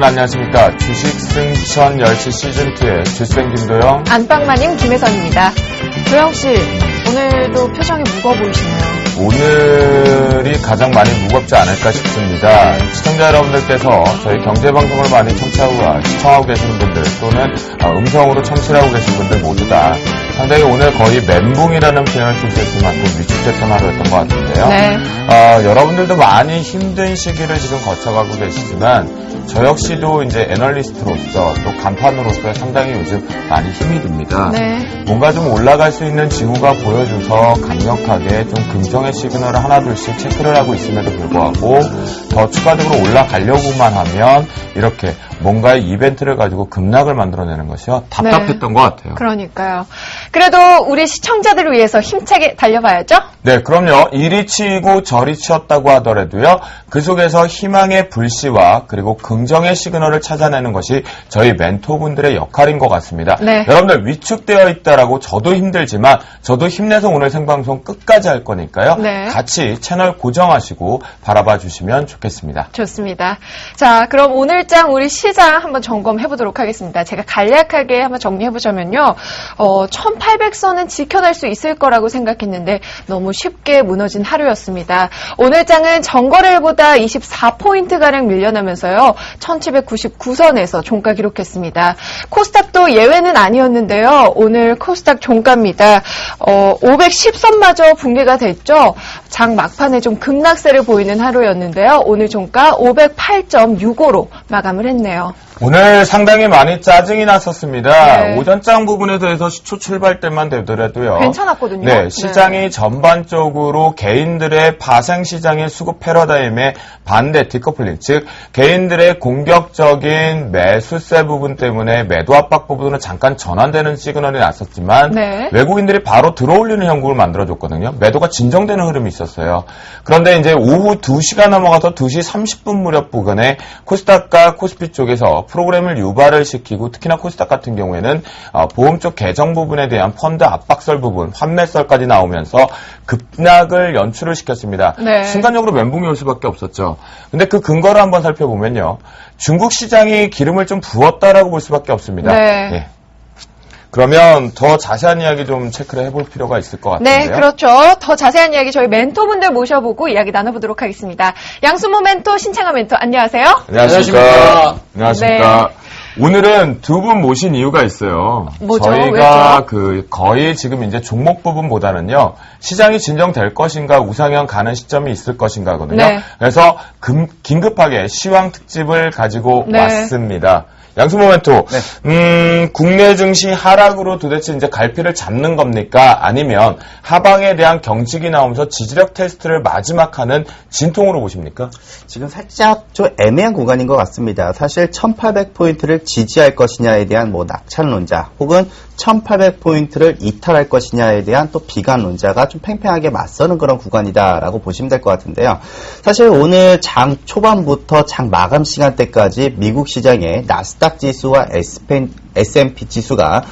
여러분 안녕하십니까. 주식 승천 10시 시즌2의 주생 김도영, 안방마님 김혜선입니다. 도영씨, 오늘도 표정이 무거워 보이시네요. 오늘이 가장 많이 무겁지 않을까 싶습니다. 시청자 여러분들께서 저희 경제방송을 많이 청취하고 시청하고 계시는 분들 또는 음성으로 청취하고 계신 분들 모두 다 상당히 오늘 거의 멘붕이라는 표현을 쓸 수 있을 만큼 위축됐던 하루였던 것 같은데요. 네. 여러분들도 많이 힘든 시기를 지금 거쳐가고 계시지만 저 역시도 이제 애널리스트로서 또 간판으로서 상당히 요즘 많이 힘이 듭니다. 네. 뭔가 좀 올라갈 수 있는 징후가 보여줘서 강력하게 좀 긍정의 시그널을 하나둘씩 체크를 하고 있음에도 불구하고 더 추가적으로 올라가려고만 하면 이렇게 뭔가의 이벤트를 가지고 급락을 만들어내는 것이요. 답답했던 것 같아요. 그러니까요. 그래도 우리 시청자들을 위해서 힘차게 달려봐야죠? 네, 그럼요. 이리 치이고 저리 치였다고 하더라도요. 그 속에서 희망의 불씨와 그리고 긍정의 시그널을 찾아내는 것이 저희 멘토분들의 역할인 것 같습니다. 네. 여러분들 위축되어 있다라고 저도 힘들지만 저도 힘내서 오늘 생방송 끝까지 할 거니까요. 네. 같이 채널 고정하시고 바라봐 주시면 좋겠습니다. 좋습니다. 자, 그럼 오늘장 우리 시장 한번 점검해 보도록 하겠습니다. 제가 간략하게 한번 정리해 보자면요. 1800선은 지켜낼 수 있을 거라고 생각했는데 너무 쉽게 무너진 하루였습니다. 오늘장은 전거래일보다 24포인트가량 밀려나면서요. 1799선에서 종가 기록했습니다. 코스닥도 예외는 아니었는데요. 오늘 코스닥 종가입니다. 510선마저 붕괴가 됐죠. 장 막판에 좀 급락세를 보이는 하루였는데요. 오늘 종가 508.65로 마감을 했네요. 오늘 상당히 많이 짜증이 났었습니다. 네. 오전장 부분에 대해서 시초 출발때만 되더라도요. 괜찮았거든요. 네, 시장이 전반적으로 개인들의 파생시장의 수급 패러다임에 반대 디커플링, 즉 개인들의 공격적인 매수세 부분 때문에 매도 압박 부분으로 잠깐 전환되는 시그널이 났었지만 네. 외국인들이 바로 들어올리는 형국을 만들어줬거든요. 매도가 진정되는 흐름이 있었어요. 그런데 이제 오후 2시가 넘어가서 2시 30분 무렵 부근에 코스닥과 코스피 쪽에서 프로그램을 유발을 시키고 특히나 코스닥 같은 경우에는 보험 쪽 계정 부분에 대한 펀드 압박설 부분, 환매설까지 나오면서 급락을 연출을 시켰습니다. 네. 순간적으로 멘붕이 올 수밖에 없었죠. 근데 그 근거를 한번 살펴보면요. 중국 시장이 기름을 좀 부었다라고 볼 수밖에 없습니다. 네. 예. 그러면 더 자세한 이야기 좀 체크를 해볼 필요가 있을 것 같은데요. 네, 그렇죠. 더 자세한 이야기 저희 멘토분들 모셔보고 이야기 나눠보도록 하겠습니다. 양수모 멘토, 신창아 멘토, 안녕하세요. 안녕하십니까. 안녕하십니까. 네. 오늘은 두 분 모신 이유가 있어요. 뭐죠? 저희가 거의 지금 이제 종목 부분보다는요, 시장이 진정될 것인가, 우상향 가는 시점이 있을 것인가거든요. 네. 그래서 긴급하게 시황 특집을 가지고 네. 왔습니다. 양수모 멘토, 국내 증시 하락으로 도대체 이제 갈피를 잡는 겁니까? 아니면 하방에 대한 경직이 나오면서 지지력 테스트를 마지막 하는 진통으로 보십니까? 지금 살짝 좀 애매한 구간인 것 같습니다. 사실 1800포인트를 지지할 것이냐에 대한 낙찰론자 혹은 1800포인트를 이탈할 것이냐에 대한 또 비관론자가 좀 팽팽하게 맞서는 그런 구간이다라고 보시면 될 것 같은데요. 사실 오늘 장 초반부터 장 마감 시간대까지 미국 시장의 나스닥 지수와 S&P 지수가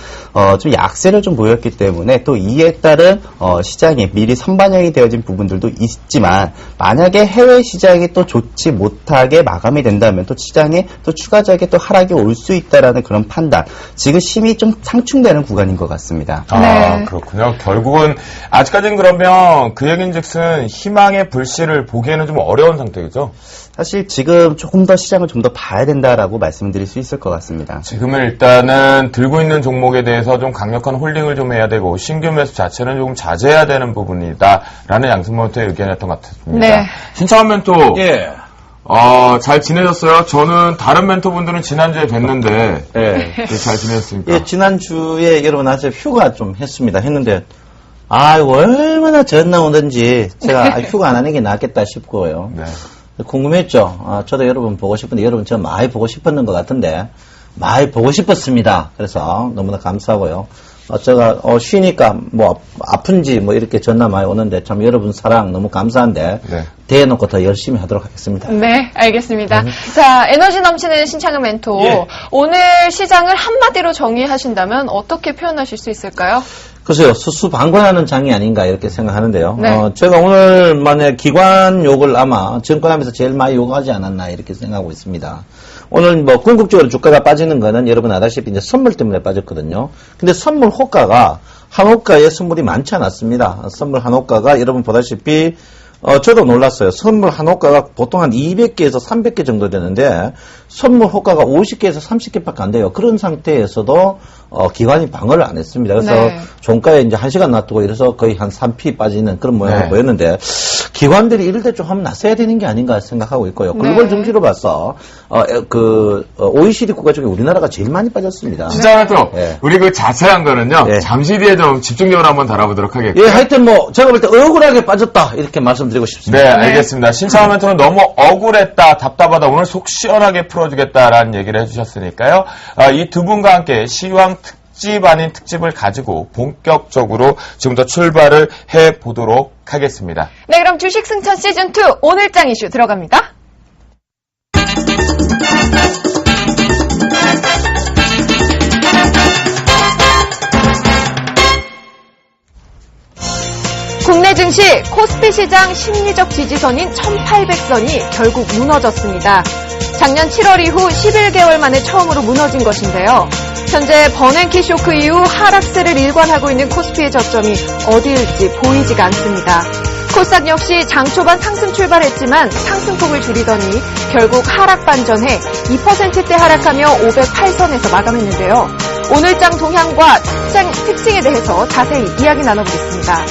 좀 약세를 좀 보였기 때문에 또 이에 따른 시장이 미리 선반영이 되어진 부분들도 있지만 만약에 해외 시장이 또 좋지 못하게 마감이 된다면 또 시장에 또 추가적인 또 하락이 올 수 있다라는 그런 판단, 지금 심히 좀 상충되는 구간인 것 같습니다. 네. 그렇군요. 결국은 아직까지는 그러면 그 얘기인즉슨 희망의 불씨를 보기에는 좀 어려운 상태겠죠? 사실 지금 조금 더 시장을 좀 더 봐야 된다라고 말씀드릴 수 있을 것 같습니다. 지금은 일단은 들고 있는 종목에 대해서 좀 강력한 홀딩을 좀 해야 되고 신규 매수 자체는 조금 자제해야 되는 부분이다라는 양승모 멘토의 의견이었던 것 같습니다. 네. 신창원 멘토. 예. 잘 지내셨어요? 저는 다른 멘토분들은 지난주에 뵀는데 예. 잘 지내셨습니까? 예, 지난주에 여러분 아직 휴가 좀 했는데, 얼마나 전 나오든지 제가 휴가 안 하는 게 낫겠다 싶고요. 네. 궁금했죠? 저도 여러분 보고 싶은데, 여러분 저 많이 보고 싶었는 것 같은데, 많이 보고 싶었습니다. 그래서 너무나 감사하고요. 제가 쉬니까 아픈지 이렇게 전화 많이 오는데 참 여러분 사랑 너무 감사한데 네. 대해놓고 더 열심히 하도록 하겠습니다. 네, 알겠습니다. 자, 에너지 넘치는 신창은 멘토. 예. 오늘 시장을 한마디로 정의하신다면 어떻게 표현하실 수 있을까요? 글쎄요, 수수방관하는 장이 아닌가 이렇게 생각하는데요. 네. 제가 오늘 만약 기관 욕을 아마 증권하면서 제일 많이 욕하지 않았나 이렇게 생각하고 있습니다. 오늘 뭐 궁극적으로 주가가 빠지는 거는 여러분 아다시피 이제 선물 때문에 빠졌거든요. 근데 선물 호가가 한호가에 선물이 많지 않았습니다. 선물 한호가가 여러분 보다시피 저도 놀랐어요. 선물 한호가가 보통 한 200개에서 300개 정도 되는데 선물 호가가 50개에서 30개밖에 안 돼요. 그런 상태에서도 기관이 방어를 안 했습니다. 그래서 네. 종가에 이제 1시간 놔두고 이래서 거의 한 3P 빠지는 그런 모양으로 네. 보였는데 기관들이 이럴 때 좀 한번 나서야 되는 게 아닌가 생각하고 있고요. 글로벌 네. 증시로 봐서 OECD 국가 중에 우리나라가 제일 많이 빠졌습니다. 시장에서 네. 우리 그 자세한 거는요. 네. 잠시 뒤에 좀 집중적으로 한번 다뤄보도록 하겠고요. 예, 하여튼 뭐 제가 볼 때 억울하게 빠졌다 이렇게 말씀드리고 싶습니다. 네, 알겠습니다. 신청한 멘트는 너무 억울했다, 답답하다, 오늘 속 시원하게 풀어주겠다라는 얘기를 해주셨으니까요. 이 두 분과 함께 시황 특집 아닌 특집을 가지고 본격적으로 지금부터 출발을 해보도록 하겠습니다. 네, 그럼 주식 승천 시즌2 오늘장 이슈 들어갑니다. 국내 증시 코스피 시장 심리적 지지선인 1800선이 결국 무너졌습니다. 작년 7월 이후 11개월 만에 처음으로 무너진 것인데요. 현재 버냉키 쇼크 이후 하락세를 일관하고 있는 코스피의 저점이 어디일지 보이지가 않습니다. 코스닥 역시 장 초반 상승 출발했지만 상승폭을 줄이더니 결국 하락 반전해 2%대 하락하며 508선에서 마감했는데요. 오늘장 동향과 특징에 대해서 자세히 이야기 나눠보겠습니다.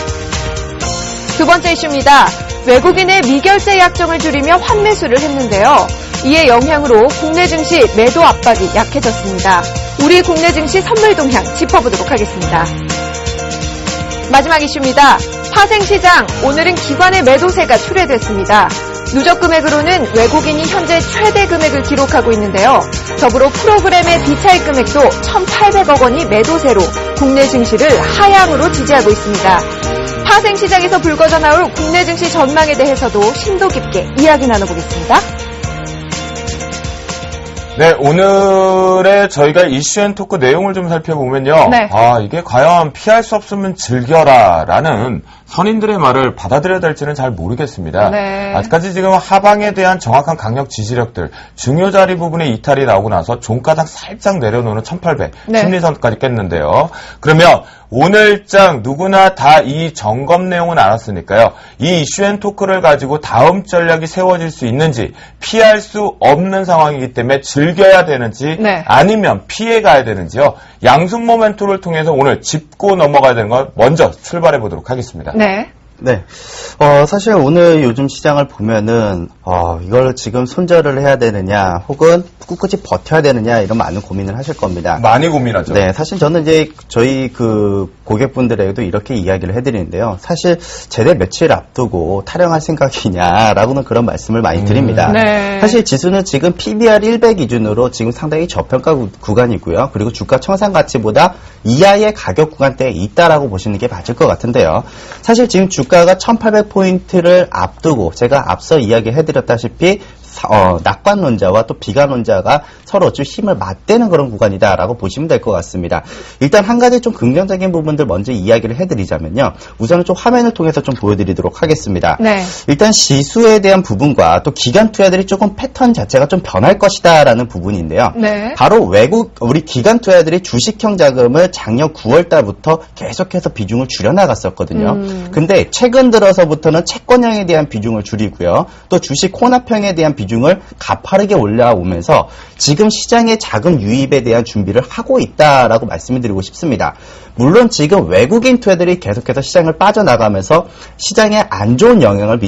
두 번째 이슈입니다. 외국인의 미결제 약정을 줄이며 환매수를 했는데요. 이의 영향으로 국내 증시 매도 압박이 약해졌습니다. 우리 국내 증시 선물 동향 짚어보도록 하겠습니다. 마지막 이슈입니다. 파생시장, 오늘은 기관의 매도세가 출회됐습니다. 누적 금액으로는 외국인이 현재 최대 금액을 기록하고 있는데요. 더불어 프로그램의 비차익 금액도 1,800억 원이 매도세로 국내 증시를 하향으로 지지하고 있습니다. 파생시장에서 불거져 나올 국내 증시 전망에 대해서도 심도 깊게 이야기 나눠보겠습니다. 네, 오늘의 저희가 이슈앤토크 내용을 좀 살펴보면요. 네. 이게 과연 피할 수 없으면 즐겨라라는 선인들의 말을 받아들여야 될지는 잘 모르겠습니다. 네. 아직까지 지금 하방에 대한 정확한 강력 지지력들, 중요 자리 부분에 이탈이 나오고 나서 종가닥 살짝 내려놓는 1800 네. 심리선까지 깼는데요. 그러면 오늘장 누구나 다 이 점검 내용은 알았으니까요. 이 이슈앤토크를 가지고 다음 전략이 세워질 수 있는지, 피할 수 없는 상황이기 때문에 즐겨야 되는지, 네. 아니면 피해 가야 되는지요. 양순 모멘토를 통해서 오늘 짚고 넘어가야 되는 걸 먼저 출발해 보도록 하겠습니다. 네. 네. 사실 오늘 요즘 시장을 보면은, 이걸 지금 손절을 해야 되느냐, 혹은 꿋꿋이 버텨야 되느냐, 이런 많은 고민을 하실 겁니다. 많이 고민하죠. 네, 사실 저는 이제 저희 그 고객분들에게도 이렇게 이야기를 해드리는데요. 사실 제대 며칠 앞두고 타령할 생각이냐라고는 그런 말씀을 많이 드립니다. 네. 사실 지수는 지금 PBR 100 기준으로 지금 상당히 저평가 구간이고요. 그리고 주가 청산 가치보다 이하의 가격 구간대에 있다라고 보시는 게 맞을 것 같은데요. 사실 지금 주가가 1800포인트를 앞두고 제가 앞서 이야기해드렸다시피 낙관론자와 또 비관론자가 서로 좀 힘을 맞대는 그런 구간이다라고 보시면 될 것 같습니다. 일단 한 가지 좀 긍정적인 부분들 먼저 이야기를 해드리자면요. 우선은 좀 화면을 통해서 좀 보여드리도록 하겠습니다. 네. 일단 지수에 대한 부분과 또 기관 투자들이 조금 패턴 자체가 좀 변할 것이다라는 부분인데요. 네. 바로 우리 기관 투자들이 주식형 자금을 작년 9월 달부터 계속해서 비중을 줄여나갔었거든요. 근데 최근 들어서부터는 채권형에 대한 비중을 줄이고요. 또 주식 혼합형에 대한 비중을 가파르게 올라오면서 지금 시장의 자금 유입에 대한 준비를 하고 있다라고 말씀을 드리고 싶습니다. 물론 지금 외국인 투자들이 계속해서 시장을 빠져나가면서 시장에 안 좋은 영향을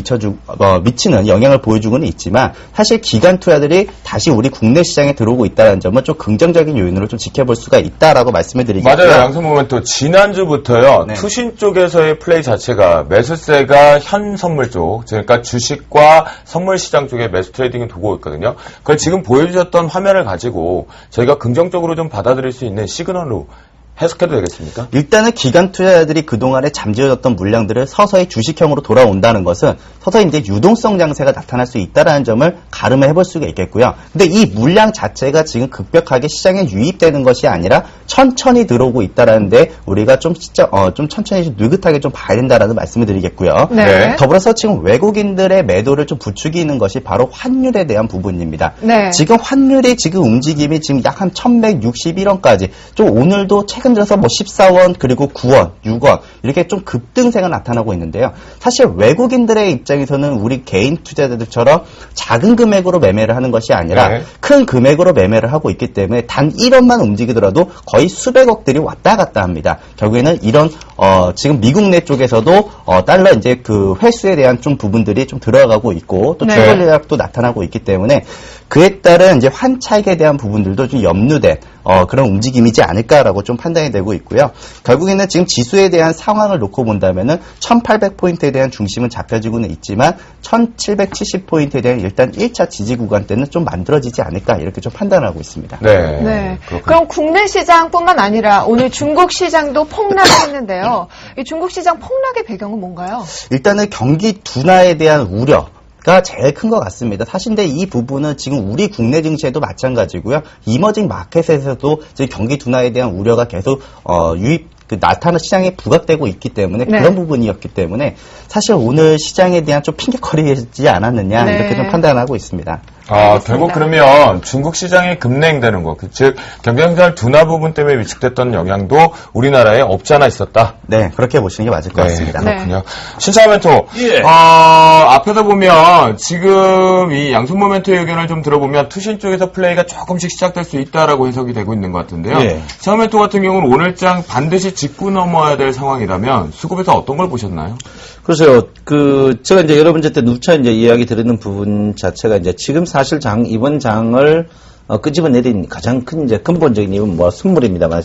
미치는 영향을 보여주고는 있지만 사실 기관 투자들이 다시 우리 국내 시장에 들어오고 있다는 점은 좀 긍정적인 요인으로 좀 지켜볼 수가 있다라고 말씀을 드리겠고요. 맞아요. 양손 모멘토 지난주부터요. 네. 투신 쪽에서의 플레이 자체가 매수세가 현 선물 쪽, 그러니까 주식과 선물 시장 쪽에 매수 트레이딩이 도고 있거든요. 그걸 지금 보여주셨던 화면을 가지고 저희가 긍정적으로 좀 받아들일 수 있는 시그널로 해석해도 되겠습니까? 일단은 기관 투자자들이 그동안에 잠재워졌던 물량들을 서서히 주식형으로 돌아온다는 것은 서서히 이제 유동성 장세가 나타날 수 있다는 점을 가름해 해볼 수가 있겠고요. 근데 이 물량 자체가 지금 급격하게 시장에 유입되는 것이 아니라 천천히 들어오고 있다라는데 우리가 좀 천천히 좀 느긋하게 좀 봐야 된다라는 말씀을 드리겠고요. 네. 더불어서 지금 외국인들의 매도를 좀 부추기는 것이 바로 환율에 대한 부분입니다. 네. 지금 환율이 지금 움직임이 지금 약 한 1161원까지 좀 오늘도 최근 들어서 뭐 14원 그리고 9원, 6원 이렇게 좀 급등세가 나타나고 있는데요. 사실 외국인들의 입장에서는 우리 개인 투자자들처럼 작은 금액으로 매매를 하는 것이 아니라 네. 큰 금액으로 매매를 하고 있기 때문에 단 1원만 움직이더라도 거의 수백억들이 왔다 갔다 합니다. 결국에는 이런 지금 미국 내 쪽에서도 달러 이제 그 회수에 대한 좀 부분들이 좀 들어가고 있고 또 네. 추가 전략도 나타나고 있기 때문에 그에 따른 이제 환차익에 대한 부분들도 좀 염려된 그런 움직임이지 않을까라고 좀 판단이 되고 있고요. 결국에는 지금 지수에 대한 상황을 놓고 본다면은 1800포인트에 대한 중심은 잡혀지고는 있지만 1770포인트에 대한 일단 1차 지지 구간대는 좀 만들어지지 않을까 이렇게 좀 판단하고 있습니다. 네. 네. 그렇군요. 그럼 국내 시장뿐만 아니라 오늘 중국 시장도 폭락했는데요. 이 중국 시장 폭락의 배경은 뭔가요? 일단은 경기 둔화에 대한 우려가 제일 큰 것 같습니다. 사실 근데 이 부분은 지금 우리 국내 증시에도 마찬가지고요. 이머징 마켓에서도 지금 경기 둔화에 대한 우려가 계속 나타나는 시장에 부각되고 있기 때문에 네. 그런 부분이었기 때문에 사실 오늘 시장에 대한 좀 핑계거리지 않았느냐 네. 이렇게 좀 판단하고 있습니다. 알겠습니다. 결국 그러면 중국 시장이 급냉되는 거, 즉 경쟁자를 둔화 부분 때문에 위축됐던 영향도 우리나라에 없지 않아 있었다. 네, 그렇게 보시는 게 맞을 것 같습니다. 네. 그렇군요. 신차 멘토. 예. 앞에서 보면 지금 이 양손 모멘트의 의견을 좀 들어보면 투신 쪽에서 플레이가 조금씩 시작될 수 있다라고 해석이 되고 있는 것 같은데요. 예. 차 멘토 같은 경우는 오늘장 반드시 짚고 넘어야 될 상황이라면 수급에서 어떤 걸 보셨나요? 글쎄요, 제가 이제 여러분한테 누차 이제 이야기 드리는 부분 자체가 이제 지금 사실 이번 장을 끄집어내린 가장 큰 이제 근본적인 이유는 뭐 선물입니다만,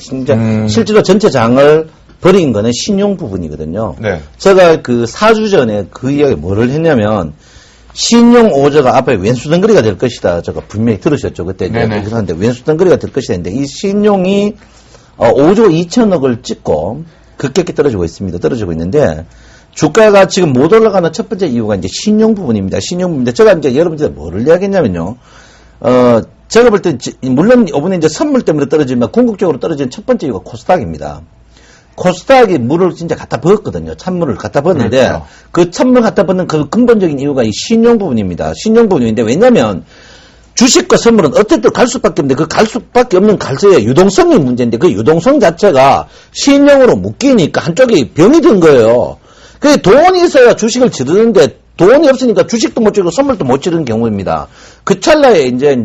실제로 전체 장을 버린 거는 신용 부분이거든요. 네. 제가 4주 전에 그 이야기 뭐를 했냐면, 신용 오저가 앞에 왼수덩거리가 될 것이다. 제가 분명히 들으셨죠. 그때 이제 네네. 거기서 하는데 왼수덩거리가 될 것이다 했는데, 이 신용이 5조 2천억을 찍고 급격히 떨어지고 있습니다. 떨어지고 있는데, 주가가 지금 못 올라가는 첫 번째 이유가 이제 신용 부분입니다. 신용 부분인데, 제가 이제 여러분들 뭐를 이야기했냐면요. 제가 볼 때, 물론 이번에 이제 선물 때문에 떨어지면 궁극적으로 떨어지는 첫 번째 이유가 코스닥입니다. 코스닥이 물을 진짜 갖다 부었거든요. 찬물을 갖다 부었는데, 그렇죠. 그 찬물 갖다 부는 그 근본적인 이유가 이 신용 부분입니다. 신용 부분인데, 왜냐면, 주식과 선물은 어쨌든 갈 수밖에 없는데 그 갈 수밖에 없는 갈수의 유동성이 문제인데 그 유동성 자체가 신용으로 묶이니까 한쪽이 병이 든 거예요. 그 돈이 있어야 주식을 지르는데 돈이 없으니까 주식도 못 지르고 선물도 못 지르는 경우입니다. 그 찰나에 이제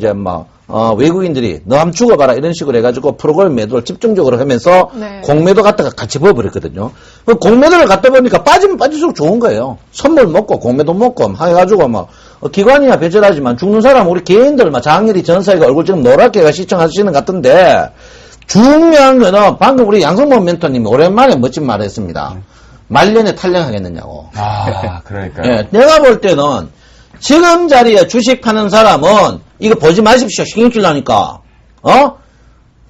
외국인들이 너 한번 죽어봐라 이런 식으로 해가지고 프로그램 매도를 집중적으로 하면서 네. 공매도 갖다가 같이 부어버렸거든요. 그 공매도를 갖다 보니까 빠지면 빠질수록 좋은 거예요. 선물 먹고 공매도 먹고 해가지고 기관이야 배절하지만 죽는 사람 우리 개인들 장일이 전사이가 얼굴 지금 노랗게가 시청하시는 것 같은데 중요한 거는 방금 우리 양성범 멘토님이 오랜만에 멋진 말을 했습니다. 말년에 탈령하겠느냐고. 그러니까요. 예, 내가 볼 때는 지금 자리에 주식 파는 사람은 이거 보지 마십시오. 신경질 나니까.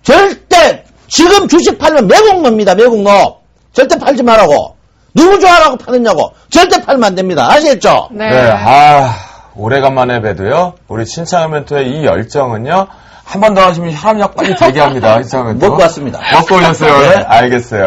절대 지금 주식 팔면 매국노입니다. 매국노. 절대 팔지 말라고. 누구 좋아하라고 파느냐고. 절대 팔면 안 됩니다. 아시겠죠? 네. 오래간만에 뵈도요. 우리 신창 멘토의 이 열정은요. 한 번 더 하시면 혈압약 빨리 되게 합니다. 신창 멘토. 먹고 왔습니다. 먹고 오셨어요. 네, 알겠어요.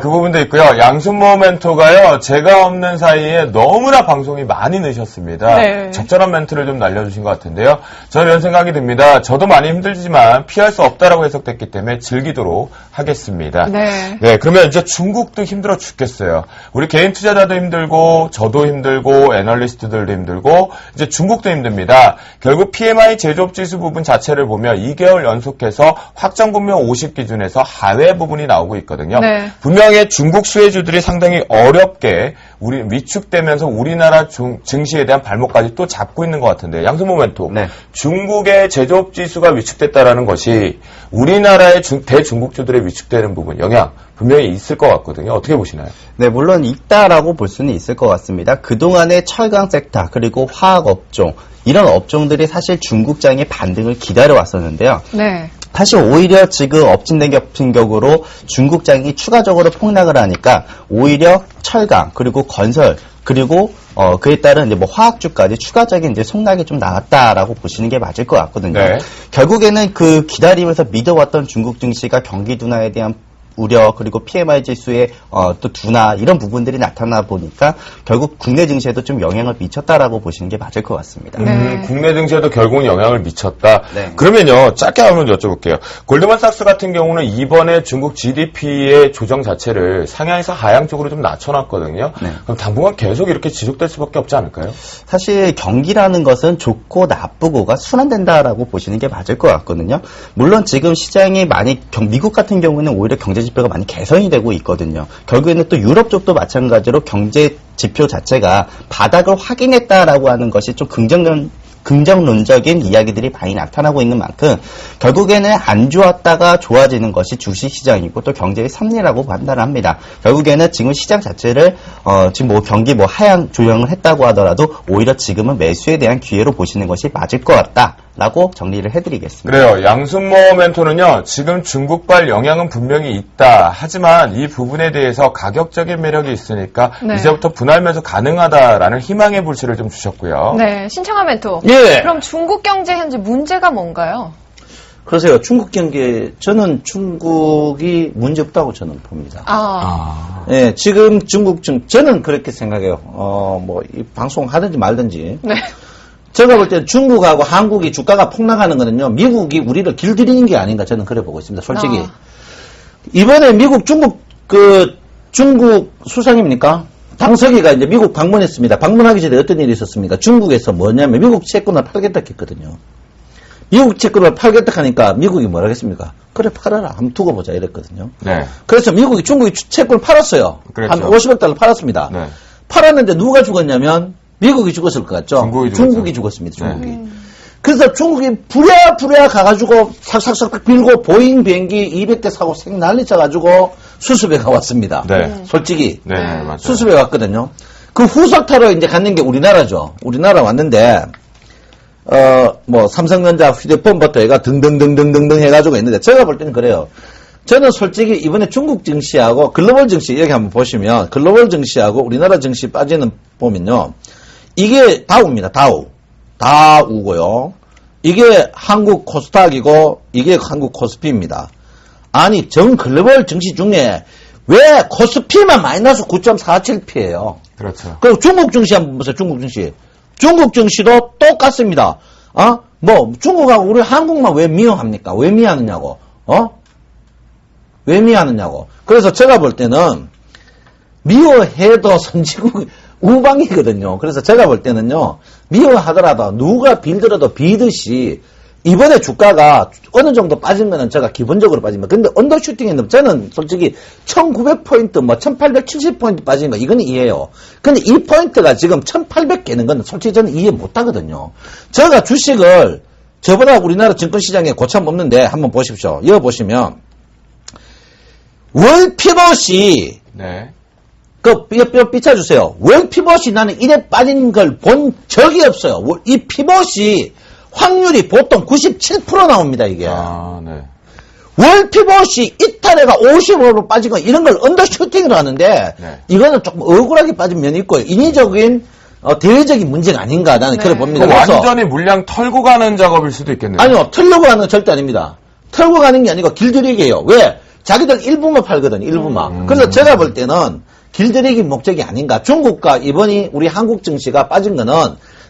그 부분도 있고요. 양순모 멘토가요. 제가 없는 사이에 너무나 방송이 많이 늦으셨습니다. 네. 적절한 멘트를 좀 날려주신 것 같은데요. 저는 이런 생각이 듭니다. 저도 많이 힘들지만 피할 수 없다라고 해석됐기 때문에 즐기도록 하겠습니다. 네. 네, 그러면 이제 중국도 힘들어 죽겠어요. 우리 개인 투자자도 힘들고, 저도 힘들고, 애널리스트들도 힘들고, 이제 중국도 힘듭니다. 결국 PMI 제조업 지수 부분 자체를 보면 2개월 연속해서 확정 분명 50 기준에서 하회 부분이 나오고 있거든요. 네. 분명히 중국 수혜주들이 상당히 어렵게 위축되면서 우리나라 증시에 대한 발목까지 또 잡고 있는 것 같은데 양승모 멘토. 네. 중국의 제조업 지수가 위축됐다라는 것이 우리나라의 대중국주들의 위축되는 부분 영향 분명히 있을 것 같거든요. 어떻게 보시나요? 네, 물론 있다라고 볼 수는 있을 것 같습니다. 그동안의 철강 섹터 그리고 화학 업종 이런 업종들이 사실 중국장의 반등을 기다려 왔었는데요. 네. 사실 오히려 지금 엎친된 격로 중국장이 추가적으로 폭락을 하니까 오히려 철강 그리고 건설 그리고 그에 따른 이제 뭐 화학주까지 추가적인 이제 속락이 좀 나왔다라고 보시는 게 맞을 것 같거든요. 네. 결국에는 그 기다리면서 믿어왔던 중국 증시가 경기 둔화에 대한 우려 그리고 PMI 지수의 또 둔화 이런 부분들이 나타나 보니까 결국 국내 증시에도 좀 영향을 미쳤다라고 보시는 게 맞을 것 같습니다. 국내 증시에도 결국은 영향을 미쳤다. 네. 그러면요, 짧게 한번 여쭤볼게요. 골드만삭스 같은 경우는 이번에 중국 GDP의 조정 자체를 상향에서 하향 쪽으로 좀 낮춰놨거든요. 네. 그럼 당분간 계속 이렇게 지속될 수밖에 없지 않을까요? 사실 경기라는 것은 좋고 나쁘고가 순환된다라고 보시는 게 맞을 것 같거든요. 물론 지금 시장이 많이 미국 같은 경우는 오히려 경제 지표가 많이 개선이 되고 있거든요. 결국에는 또 유럽 쪽도 마찬가지로 경제 지표 자체가 바닥을 확인했다라고 하는 것이 좀 긍정론적인 이야기들이 많이 나타나고 있는 만큼 결국에는 안 좋았다가 좋아지는 것이 주식시장이고 또 경제의 섭리라고 판단을 합니다. 결국에는 지금 시장 자체를 지금 뭐 경기 뭐 하향 조정을 했다고 하더라도 오히려 지금은 매수에 대한 기회로 보시는 것이 맞을 것 같다라고 정리를 해드리겠습니다. 그래요. 양순모 멘토는요, 지금 중국발 영향은 분명히 있다. 하지만 이 부분에 대해서 가격적인 매력이 있으니까 네. 이제부터 분할 매수 가능하다라는 희망의 불씨를 좀 주셨고요. 네, 신청한 멘토. 예. 그럼 중국 경제 현재 문제가 뭔가요? 그러세요. 중국 경기, 저는 중국이 문제 없다고 저는 봅니다. 예, 지금 저는 그렇게 생각해요. 이 방송 하든지 말든지. 네. 제가 볼 때 중국하고 한국이 주가가 폭락하는 거는요, 미국이 우리를 길들이는 게 아닌가 저는 그래 보고 있습니다. 솔직히. 이번에 중국 수상입니까? 당석이가 이제 미국 방문했습니다. 방문하기 전에 어떤 일이 있었습니까? 중국에서 뭐냐면 미국 채권을 팔겠다 했거든요. 미국 채권을 팔겠다 하니까 미국이 뭐라 했습니까? 그래 팔아라. 한번 두고 보자 이랬거든요. 네. 그래서 중국이 채권을 팔았어요. 그랬죠. 한 50억 달러 팔았습니다. 네. 팔았는데 누가 죽었냐면 미국이 죽었을 것 같죠? 중국이 죽었습니다. 중국이. 네. 그래서 중국이 부랴부랴 가가지고 삭삭삭 빌고 보잉 비행기 200대 사고 생 난리 쳐가지고 수습해가 왔습니다. 네. 솔직히. 네, 맞아요. 수습해 왔거든요. 그 후속 타러 이제 갔는 게 우리나라죠. 우리나라 왔는데, 삼성전자 휴대폰부터 해가 등등등등등등 해가지고 있는데, 제가 볼 때는 그래요. 저는 솔직히 이번에 중국 증시하고 글로벌 증시 여기 한번 보시면, 글로벌 증시하고 우리나라 증시 빠지는 보면요. 이게 다우입니다. 다우고요. 이게 한국 코스닥이고, 이게 한국 코스피입니다. 아니, 전 글로벌 증시 중에 왜 코스피만 마이너스 9.47p예요? 그렇죠. 그리고 중국 증시 한번 보세요. 중국 증시. 중국 증시도 똑같습니다. 중국하고 우리 한국만 왜 미워합니까? 왜 미워하느냐고. 왜 미워하느냐고. 그래서 제가 볼 때는 미워해도 선진국 우방이거든요. 그래서 제가 볼 때는요. 미워하더라도 누가 빌더라도 비듯이 이번에 주가가 어느 정도 빠진 거는 제가 기본적으로 빠집니다. 근데 언더슈팅 했는데 저는 솔직히 1900포인트, 1870포인트 빠진 거 이건 이해해요. 근데 이 포인트가 지금 1800 깨는 건 솔직히 저는 이해 못 하거든요. 제가 주식을 저보다 우리나라 증권시장에 고참 없는데 한번 보십시오. 이거 보시면 월 피벗이 네. 뼈 삐쳐주세요. 월 피벗이 나는 이래 빠진 걸 본 적이 없어요. 이 피벗이 확률이 보통 97% 나옵니다, 이게. 네. 월 피벗이 이탈해가 55% 빠진 거, 이런 걸 언더슈팅을 하는데, 네. 이거는 조금 억울하게 빠진 면이 있고요. 인위적인, 대외적인 문제가 아닌가, 나는 그래 봅니다. 그래서 완전히 물량 털고 가는 작업일 수도 있겠네요. 아니요, 털려고 하는 건 절대 아닙니다. 털고 가는 게 아니고 길들이기예요. 왜? 자기들 일부만 팔거든요, 일부만. 그래서 제가 볼 때는 길들이기 목적이 아닌가. 중국과 이번이 우리 한국 증시가 빠진 거는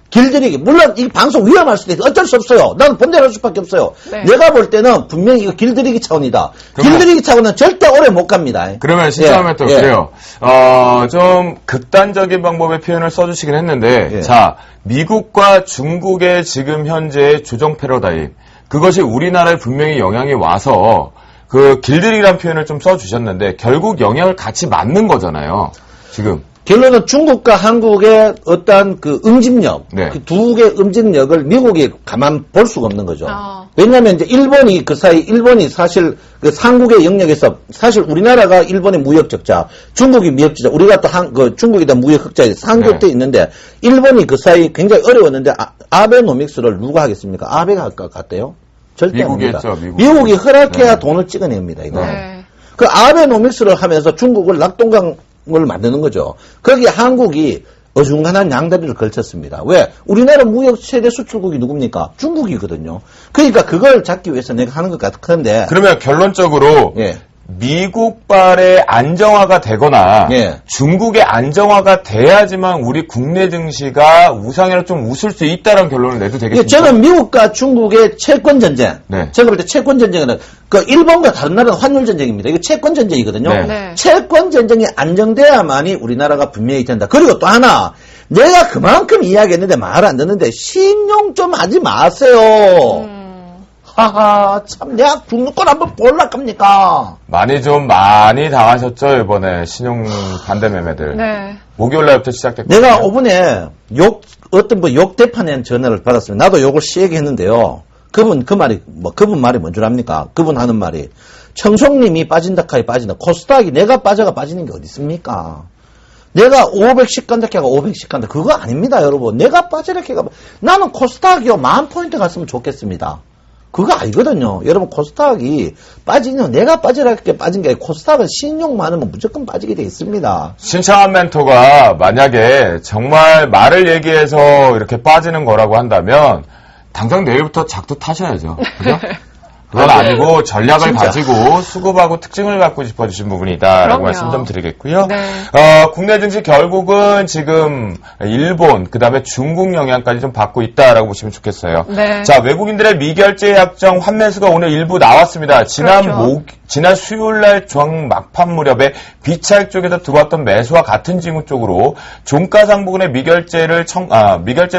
길들이기. 물론 이 방송 위험할 수도 있어. 어쩔 수 없어요. 나는 본대로 할 수밖에 없어요. 네. 내가 볼 때는 분명히 이거 길들이기 차원이다. 길들이기 차원은 절대 오래 못 갑니다. 그러면 신청하면 또 그래요. 좀 극단적인 방법의 표현을 써주시긴 했는데, 예. 자, 미국과 중국의 지금 현재의 조정 패러다임, 그것이 우리나라에 분명히 영향이 와서 그 길들이기란 표현을 좀 써주셨는데, 결국 영향을 같이 맞는 거잖아요. 지금. 결론은 중국과 한국의 어떤 그 응집력, 네. 그 두 개의 응집력을 미국이 가만 볼 수가 없는 거죠. 왜냐하면 이제 일본이 사실 그 삼국의 영역에서 사실 우리나라가 일본의 무역 적자, 중국이 무역 적자, 우리가 또 중국이다 무역 흑자에 상급돼 있는데 일본이 그 사이 굉장히 어려웠는데 아베노믹스를 누가 하겠습니까? 아베가 할 것 같대요. 절대 미국이 아닙니다. 했죠, 미국이 허락해야 네. 돈을 찍어냅니다. 이거. 네. 그 아베노믹스를 하면서 중국을 낙동강을 만드는 거죠. 거기에 한국이 어중간한 양다리를 걸쳤습니다. 왜? 우리나라 무역 최대 수출국이 누굽니까? 중국이거든요. 그러니까 그걸 잡기 위해서 내가 하는 것 같은데. 그러면 결론적으로 예. 미국발의 안정화가 되거나 예. 중국의 안정화가 돼야지만 우리 국내 증시가 우상향을 좀 웃을 수 있다는 결론을 내도 예, 되겠습니까? 저는 미국과 중국의 채권 전쟁. 네. 제가 볼 때 채권 전쟁은 그 일본과 다른 나라는 환율 전쟁입니다. 이거 채권 전쟁이거든요. 네. 네. 채권 전쟁이 안정돼야만이 우리나라가 분명히 된다. 그리고 또 하나, 내가 그만큼 이야기했는데 말 안 듣는데 신용 좀 하지 마세요. 하하, 참 내가 죽는 걸 한번 볼라 겁니까? 많이 당하셨죠, 이번에 신용 반대 매매들. 네. 목요일 날부터 시작됐고. 내가 5분에 어떤 욕 대판에 전화를 받았습니다. 나도 욕을 시에게 했는데요. 그분 말이 뭔 줄 압니까? 그분 하는 말이 청송님이 빠진다 카이 빠진다. 코스닥이 내가 빠져가 빠지는 게 어디 있습니까? 내가 500씩 간다 캐가 500씩 간다. 그거 아닙니다, 여러분. 내가 빠지라 캐가 나는 코스닥이요 10,000포인트 갔으면 좋겠습니다. 그거 아니거든요. 여러분 코스닥이 빠지면 내가 빠지라 캐 빠진 게 아니고 코스닥은 신용 많으면 무조건 빠지게 돼 있습니다. 신창한 멘토가 만약에 정말 말을 얘기해서 이렇게 빠지는 거라고 한다면 당장 내일부터 작두 타셔야죠. 그죠? 그건 아니고 전략을 진짜. 가지고 수급하고 특징을 갖고 짚어주신 부분이 있다라고 그럼요. 말씀 좀 드리겠고요. 네. 국내 증시 결국은 지금 일본 그다음에 중국 영향까지 좀 받고 있다라고 보시면 좋겠어요. 네. 자, 외국인들의 미결제 약정 환매수가 오늘 일부 나왔습니다. 그렇죠. 지난 수요일 날 중 막판 무렵에 비차익 쪽에서 들어왔던 매수와 같은 징후 쪽으로 종가상 부분의 미결제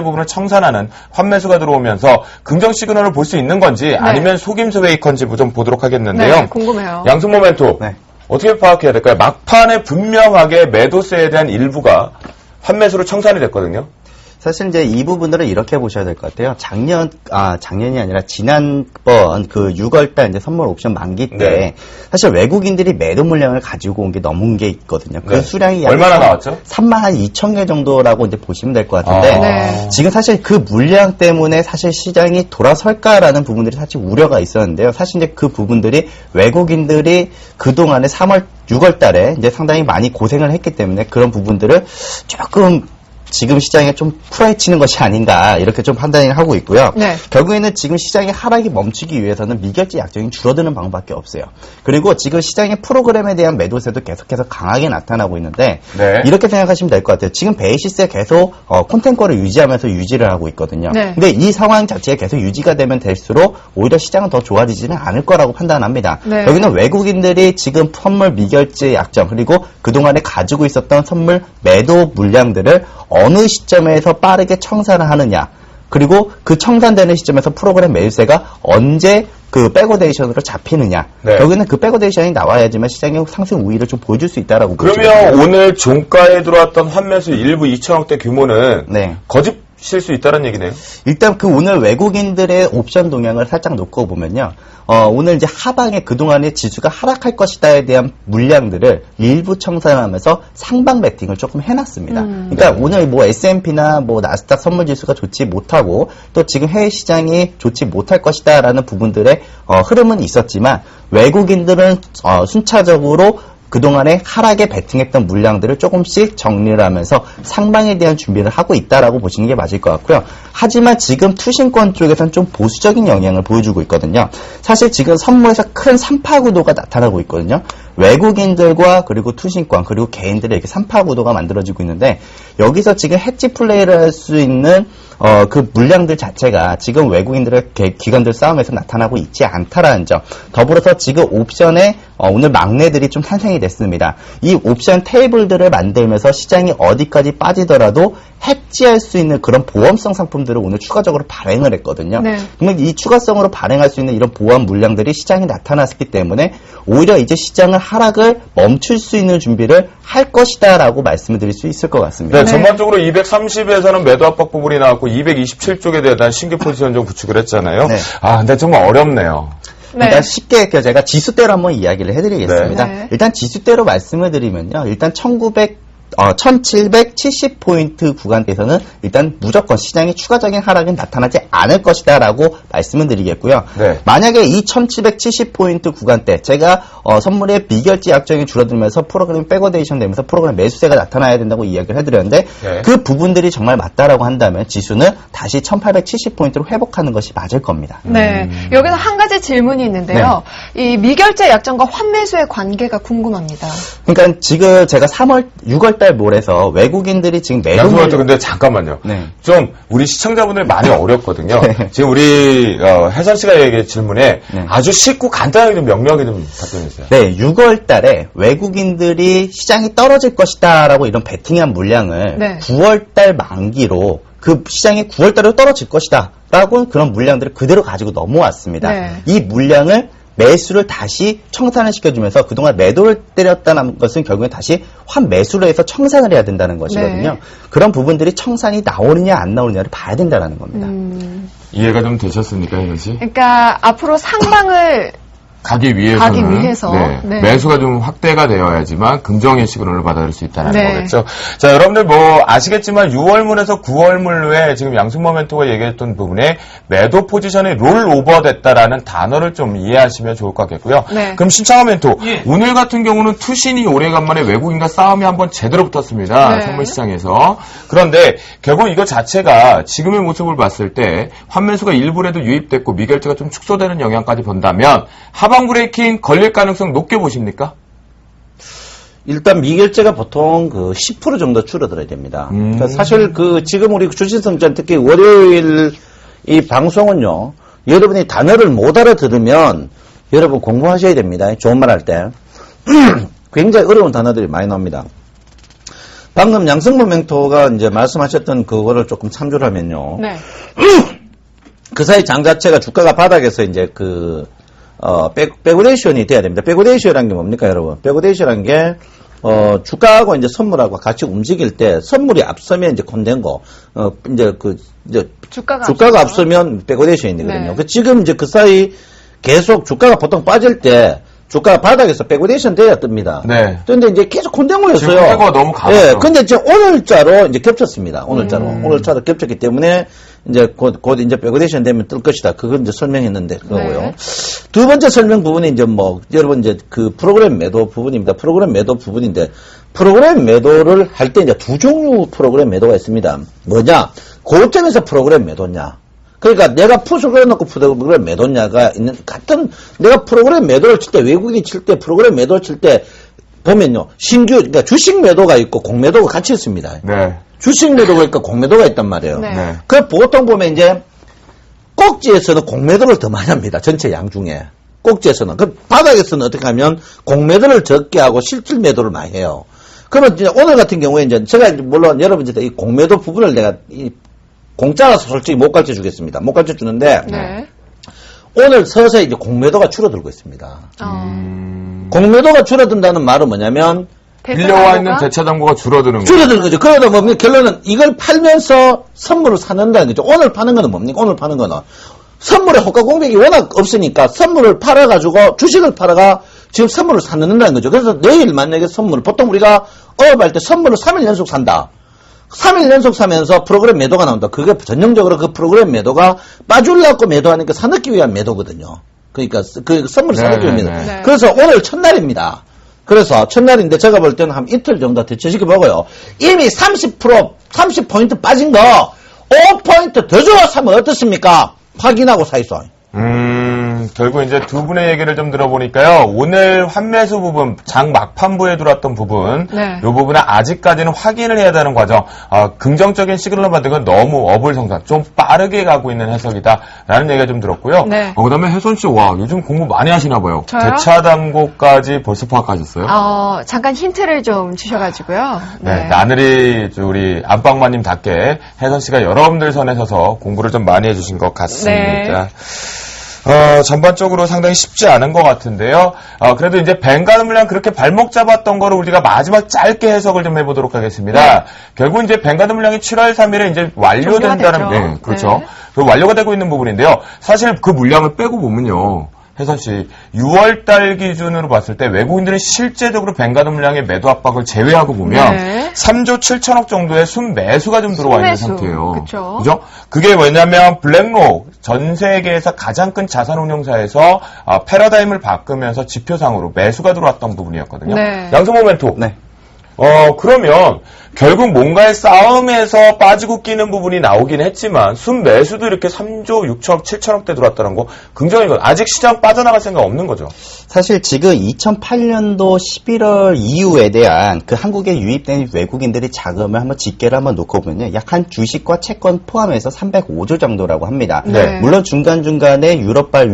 부분을 청산하는 환매수가 들어오면서 긍정 시그널을 볼 수 있는 건지 아니면 속임수 페이커인지 좀 보도록 하겠는데요. 네, 궁금해요. 양승 모멘토 네. 어떻게 파악해야 될까요? 막판에 분명하게 매도세에 대한 일부가 환매수로 청산이 됐거든요. 사실 이제 이 부분들은 이렇게 보셔야 될 것 같아요. 작년이 아니라 지난번 그 6월달 이제 선물 옵션 만기 때 네. 사실 외국인들이 매도 물량을 가지고 온 게 넘은 게 있거든요. 그 네. 수량이 약 얼마나 나왔죠? 32,000개 정도라고 이제 보시면 될 것 같은데 네. 지금 사실 그 물량 때문에 사실 시장이 돌아설까라는 부분들이 사실 우려가 있었는데요. 사실 이제 그 부분들이 외국인들이 그동안에 6월 달에 이제 상당히 많이 고생을 했기 때문에 그런 부분들을 조금 지금 시장에 좀 풀어헤치는 것이 아닌가 이렇게 좀 판단을 하고 있고요. 네. 결국에는 지금 시장의 하락이 멈추기 위해서는 미결제 약정이 줄어드는 방법밖에 없어요. 그리고 지금 시장의 프로그램에 대한 매도세도 계속해서 강하게 나타나고 있는데 네. 이렇게 생각하시면 될 것 같아요. 지금 베이시스에 계속 콘텐츠를 유지하면서 유지를 하고 있거든요. 네. 근데 이 상황 자체가 계속 유지가 되면 될수록 오히려 시장은 더 좋아지지는 않을 거라고 판단합니다. 네. 여기는 외국인들이 지금 선물 미결제 약정 그리고 그동안에 가지고 있었던 선물 매도 물량들을 어느 시점에서 빠르게 청산을 하느냐 그리고 그 청산되는 시점에서 프로그램 매수세가 언제 그 백오데이션으로 잡히느냐 네. 여기는 그 백오데이션이 나와야지만 시장의 상승 우위를 좀 보여줄 수 있다라고 보시면 그러면 오늘 종가에 들어왔던 환매수 일부 2천억대 규모는 네. 거짓일 수 있다는 얘기네요. 일단 그 오늘 외국인들의 옵션 동향을 살짝 놓고 보면요. 오늘 이제 하방에 그동안에 지수가 하락할 것이다에 대한 물량들을 일부 청산하면서 상방 베팅을 조금 해놨습니다. 그러니까 오늘 뭐 S&P나 뭐 나스닥 선물 지수가 좋지 못하고 또 지금 해외 시장이 좋지 못할 것이다라는 부분들의 흐름은 있었지만 외국인들은 순차적으로 그동안에 하락에 베팅했던 물량들을 조금씩 정리를 하면서 상방에 대한 준비를 하고 있다라고 보시는 게 맞을 것 같고요. 하지만 지금 투신권 쪽에서는 좀 보수적인 영향을 보여주고 있거든요. 사실 지금 선물에서 큰 산파구도가 나타나고 있거든요. 외국인들과 그리고 투신권 그리고 개인들의 이렇게 산파구도가 만들어지고 있는데 여기서 지금 해지 플레이를 할 수 있는 그 물량들 자체가 지금 외국인들의 기관들 싸움에서 나타나고 있지 않다라는 점. 더불어서 지금 옵션에 오늘 막내들이 좀 탄생이 됐습니다. 이 옵션 테이블들을 만들면서 시장이 어디까지 빠지더라도 해지할 수 있는 그런 보험성 상품들을 오늘 추가적으로 발행을 했거든요. 네. 그러면 이 추가성으로 발행할 수 있는 이런 보험 물량들이 시장에 나타났기 때문에 오히려 이제 시장을 하락을 멈출 수 있는 준비를 할 것이다라고 말씀을 드릴 수 있을 것 같습니다. 네, 네. 전반적으로 230에서는 매도 압박 부분이 나왔고 227쪽에 대한 신규 포지션 좀 구축을 했잖아요. 네. 근데 정말 어렵네요. 네. 일단 쉽게 제가 지수대로 한번 이야기를 해드리겠습니다. 네. 일단 지수대로 말씀을 드리면요. 일단 1770포인트 구간대에서는 일단 무조건 시장의 추가적인 하락은 나타나지 않을 것이다라고 말씀을 드리겠고요. 네. 만약에 이 1770포인트 구간대 제가 선물의 미결제 약정이 줄어들면서 프로그램 백워데이션 되면서 프로그램 매수세가 나타나야 된다고 이야기를 해드렸는데 네. 그 부분들이 정말 맞다라고 한다면 지수는 다시 1870포인트로 회복하는 것이 맞을 겁니다. 네. 여기서 한 가지 질문이 있는데요. 이 미결제 약정과 환매수의 관계가 궁금합니다. 그러니까 지금 제가 6월달 몰에서 외국인들이 지금 매도 양승환 근데 잠깐만요. 네. 좀 우리 시청자분들 많이 어렵거든요. 네. 지금 우리 혜선 씨가 얘기한 질문에 네. 아주 쉽고 간단하게 좀 명료하게 좀 답변해 주세요. 네, 6월 달에 외국인들이 시장이 떨어질 것이다라고 이런 베팅한 물량을 네. 9월 달 만기로 그 시장이 9월 달로 떨어질 것이다라고 그런 물량들을 그대로 가지고 넘어왔습니다. 네. 이 물량을 매수를 다시 청산을 시켜주면서 그동안 매도를 때렸다는 것은 결국엔 다시 환매수로 해서 청산을 해야 된다는 것이거든요. 네. 그런 부분들이 청산이 나오느냐 안 나오느냐를 봐야 된다는 겁니다. 이해가 좀 되셨습니까, 혜선 씨? 그러니까 앞으로 상방을 가기 위해서 네. 네. 매수가 좀 확대가 되어야지만 긍정의 시그널을 받아들일 수 있다는 네. 거겠죠. 자, 여러분들 뭐 아시겠지만 6월물에서 9월물로에 지금 양승모 멘토가 얘기했던 부분에 매도 포지션이 롤오버 됐다라는 단어를 좀 이해하시면 좋을 것 같겠고요. 네. 그럼 신창호 멘토, 오늘 같은 경우는 투신이 오래간만에 외국인과 싸움이 한번 제대로 붙었습니다. 네. 선물 시장에서. 그런데 결국 이거 자체가 지금의 모습을 봤을 때 환매수가 일부라도 유입됐고 미결제가 좀 축소되는 영향까지 본다면 하방 브레이킹 걸릴 가능성 높게 보십니까? 일단 미결제가 보통 그 10% 정도 줄어들어야 됩니다. 그러니까 사실 지금 우리 주식선전 특히 월요일 이 방송은요, 여러분이 단어를 못 알아들으면 여러분 공부하셔야 됩니다. 좋은 말 할 때. 굉장히 어려운 단어들이 많이 나옵니다. 방금 양승모 멘토가 이제 말씀하셨던 그거를 조금 참조를 하면요. 네. 그 사이 장 자체가 주가가 바닥에서 이제 백오데이션이 돼야 됩니다. 백오데이션이라는 게 뭡니까, 여러분? 백오데이션이라는 게, 주가하고 이제 선물하고 같이 움직일 때 선물이 앞서면 이제 콘덴고, 주가가 앞서면 백오데이션이 되거든요. 네. 지금 이제 그 사이 계속 주가가 보통 빠질 때 주가가 바닥에서 백오데이션 돼야 뜹니다. 네. 그런데 이제 계속 콘덴고였어요. 지금 콘덴고가 너무 강하죠. 예, 근데 이제 오늘자로 이제 겹쳤습니다. 오늘자로 겹쳤기 때문에 이제 곧 이제 백오데이션 되면 뜰 것이다. 그건 이제 설명했는데 그거고요. 네. 두 번째 설명 부분이 이제 여러분 이제 그 프로그램 매도 부분입니다. 프로그램 매도 부분인데 프로그램 매도를 할 때 이제 두 종류 프로그램 매도가 있습니다. 뭐냐? 고점에서 프로그램 매도냐? 그러니까 내가 풋을 그려놓고 프로그램 매도냐가 있는 같은 내가 프로그램 매도를 칠 때 외국인이 칠 때 프로그램 매도를 칠 때 보면요 그러니까 주식 매도가 있고 공매도가 같이 있습니다. 네. 주식 매도가 있고 공매도가 있단 말이에요. 네. 네. 그 보통 보면 이제 꼭지에서는 공매도를 더 많이 합니다. 전체 양 중에 꼭지에서는 그 바닥에서는 어떻게 하면 공매도를 적게 하고 실질 매도를 많이 해요. 그러면 이제 오늘 같은 경우에 이제 제가 물론 여러분들 이 공매도 부분을 내가 공짜라서 솔직히 못 가르쳐 주겠습니다. 못 가르쳐 주는데 네. 오늘 서서히 이제 공매도가 줄어들고 있습니다. 공매도가 줄어든다는 말은 뭐냐면 빌려와 있는 대차 잔고가 줄어드는 거죠. 줄어드는 거죠. 그러다 보면 결론은 이걸 팔면서 선물을 사는다는 거죠. 오늘 파는 거는 뭡니까? 오늘 파는 거는 선물의 호가 공백이 워낙 없으니까 선물을 팔아가지고 주식을 팔아가 지금 선물을 사는다는 거죠. 그래서 내일 만약에 선물을 보통 우리가 어업할 때 선물을 3일 연속 산다. 3일 연속 사면서 프로그램 매도가 나온다. 그게 전형적으로 그 프로그램 매도가 빠주려고 매도하니까 사놓기 위한 매도거든요. 그러니까 그 선물을 사놓기 위한 매도. 네. 그래서 오늘 첫날입니다. 그래서 첫날인데 제가 볼 때는 한 이틀 정도 대처시켜 보고요. 이미 30포인트 빠진 거 5포인트 더 주어 사면 어떻습니까? 확인하고 사이소. 결국 이제 두 분의 얘기를 좀 들어보니까요. 오늘 환매수 부분, 장 막판부에 들어왔던 부분, 네. 이 부분은 아직까지는 확인을 해야 되는 과정, 긍정적인 시그널을 받은 건 너무 어불성설, 좀 빠르게 가고 있는 해석이다라는 얘기가 좀 들었고요. 네. 그다음에 혜선 씨, 와, 요즘 공부 많이 하시나 봐요. 저요? 대차 단고까지 벌써 파악하셨어요? 잠깐 힌트를 좀 주셔가지고요. 네, 나늘이 우리 안방마님답게 혜선 씨가 여러분들 선에 서서 공부를 좀 많이 해주신 것 같습니다. 전반적으로 상당히 쉽지 않은 것 같은데요. 그래도 이제 뱅가드 물량 그렇게 발목 잡았던 거를 우리가 마지막 짧게 해석을 좀 해보도록 하겠습니다. 결국 이제 뱅가드 물량이 7월 3일에 이제 완료된다는, 종료가 됐죠. 네, 그렇죠. 네. 그 완료가 되고 있는 부분인데요. 사실 그 물량을 빼고 보면요. 혜선 씨, 6월달 기준으로 봤을 때 외국인들은 실제적으로 뱅가드 물량의 매도 압박을 제외하고 보면 네. 3조 7천억 정도의 순매수가 좀 들어와 있는 순매수. 상태예요. 그쵸. 그죠? 그게 왜냐면 블랙록 전 세계에서 가장 큰 자산운용사에서 패러다임을 바꾸면서 지표상으로 매수가 들어왔던 부분이었거든요. 네. 양성 모멘토. 네. 그러면 결국 뭔가의 싸움에서 빠지고 끼는 부분이 나오긴 했지만 순매수도 이렇게 3조 6천억, 7천억대 들어왔다는 거 긍정인 건 아직 시장 빠져나갈 생각 없는 거죠. 사실 지금 2008년도 11월 이후에 대한 그 한국에 유입된 외국인들의 자금을 한번 집계를 한번 놓고 보면요. 약 한 주식과 채권 포함해서 305조 정도라고 합니다. 네. 물론 중간중간에 유럽발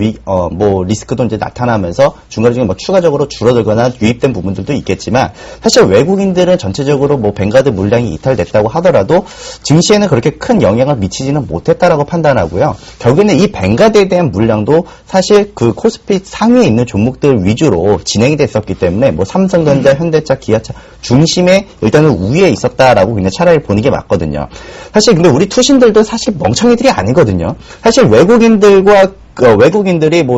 리스크도 이제 나타나면서 중간중간에 추가적으로 줄어들거나 유입된 부분들도 있겠지만 사실 외국인들은 전체적으로 뱅가드 물량이 이탈됐다고 하더라도 증시에는 그렇게 큰 영향을 미치지는 못했다라고 판단하고요. 결국에는 이 뱅가드에 대한 물량도 사실 그 코스피 상위에 있는 종목들 위주로 진행이 됐었기 때문에 삼성전자, 현대차, 기아차 중심에 일단은 우위에 있었다라고 그냥 차라리 보는 게 맞거든요. 사실 근데 우리 투신들도 사실 멍청이들이 아니거든요. 사실 외국인들이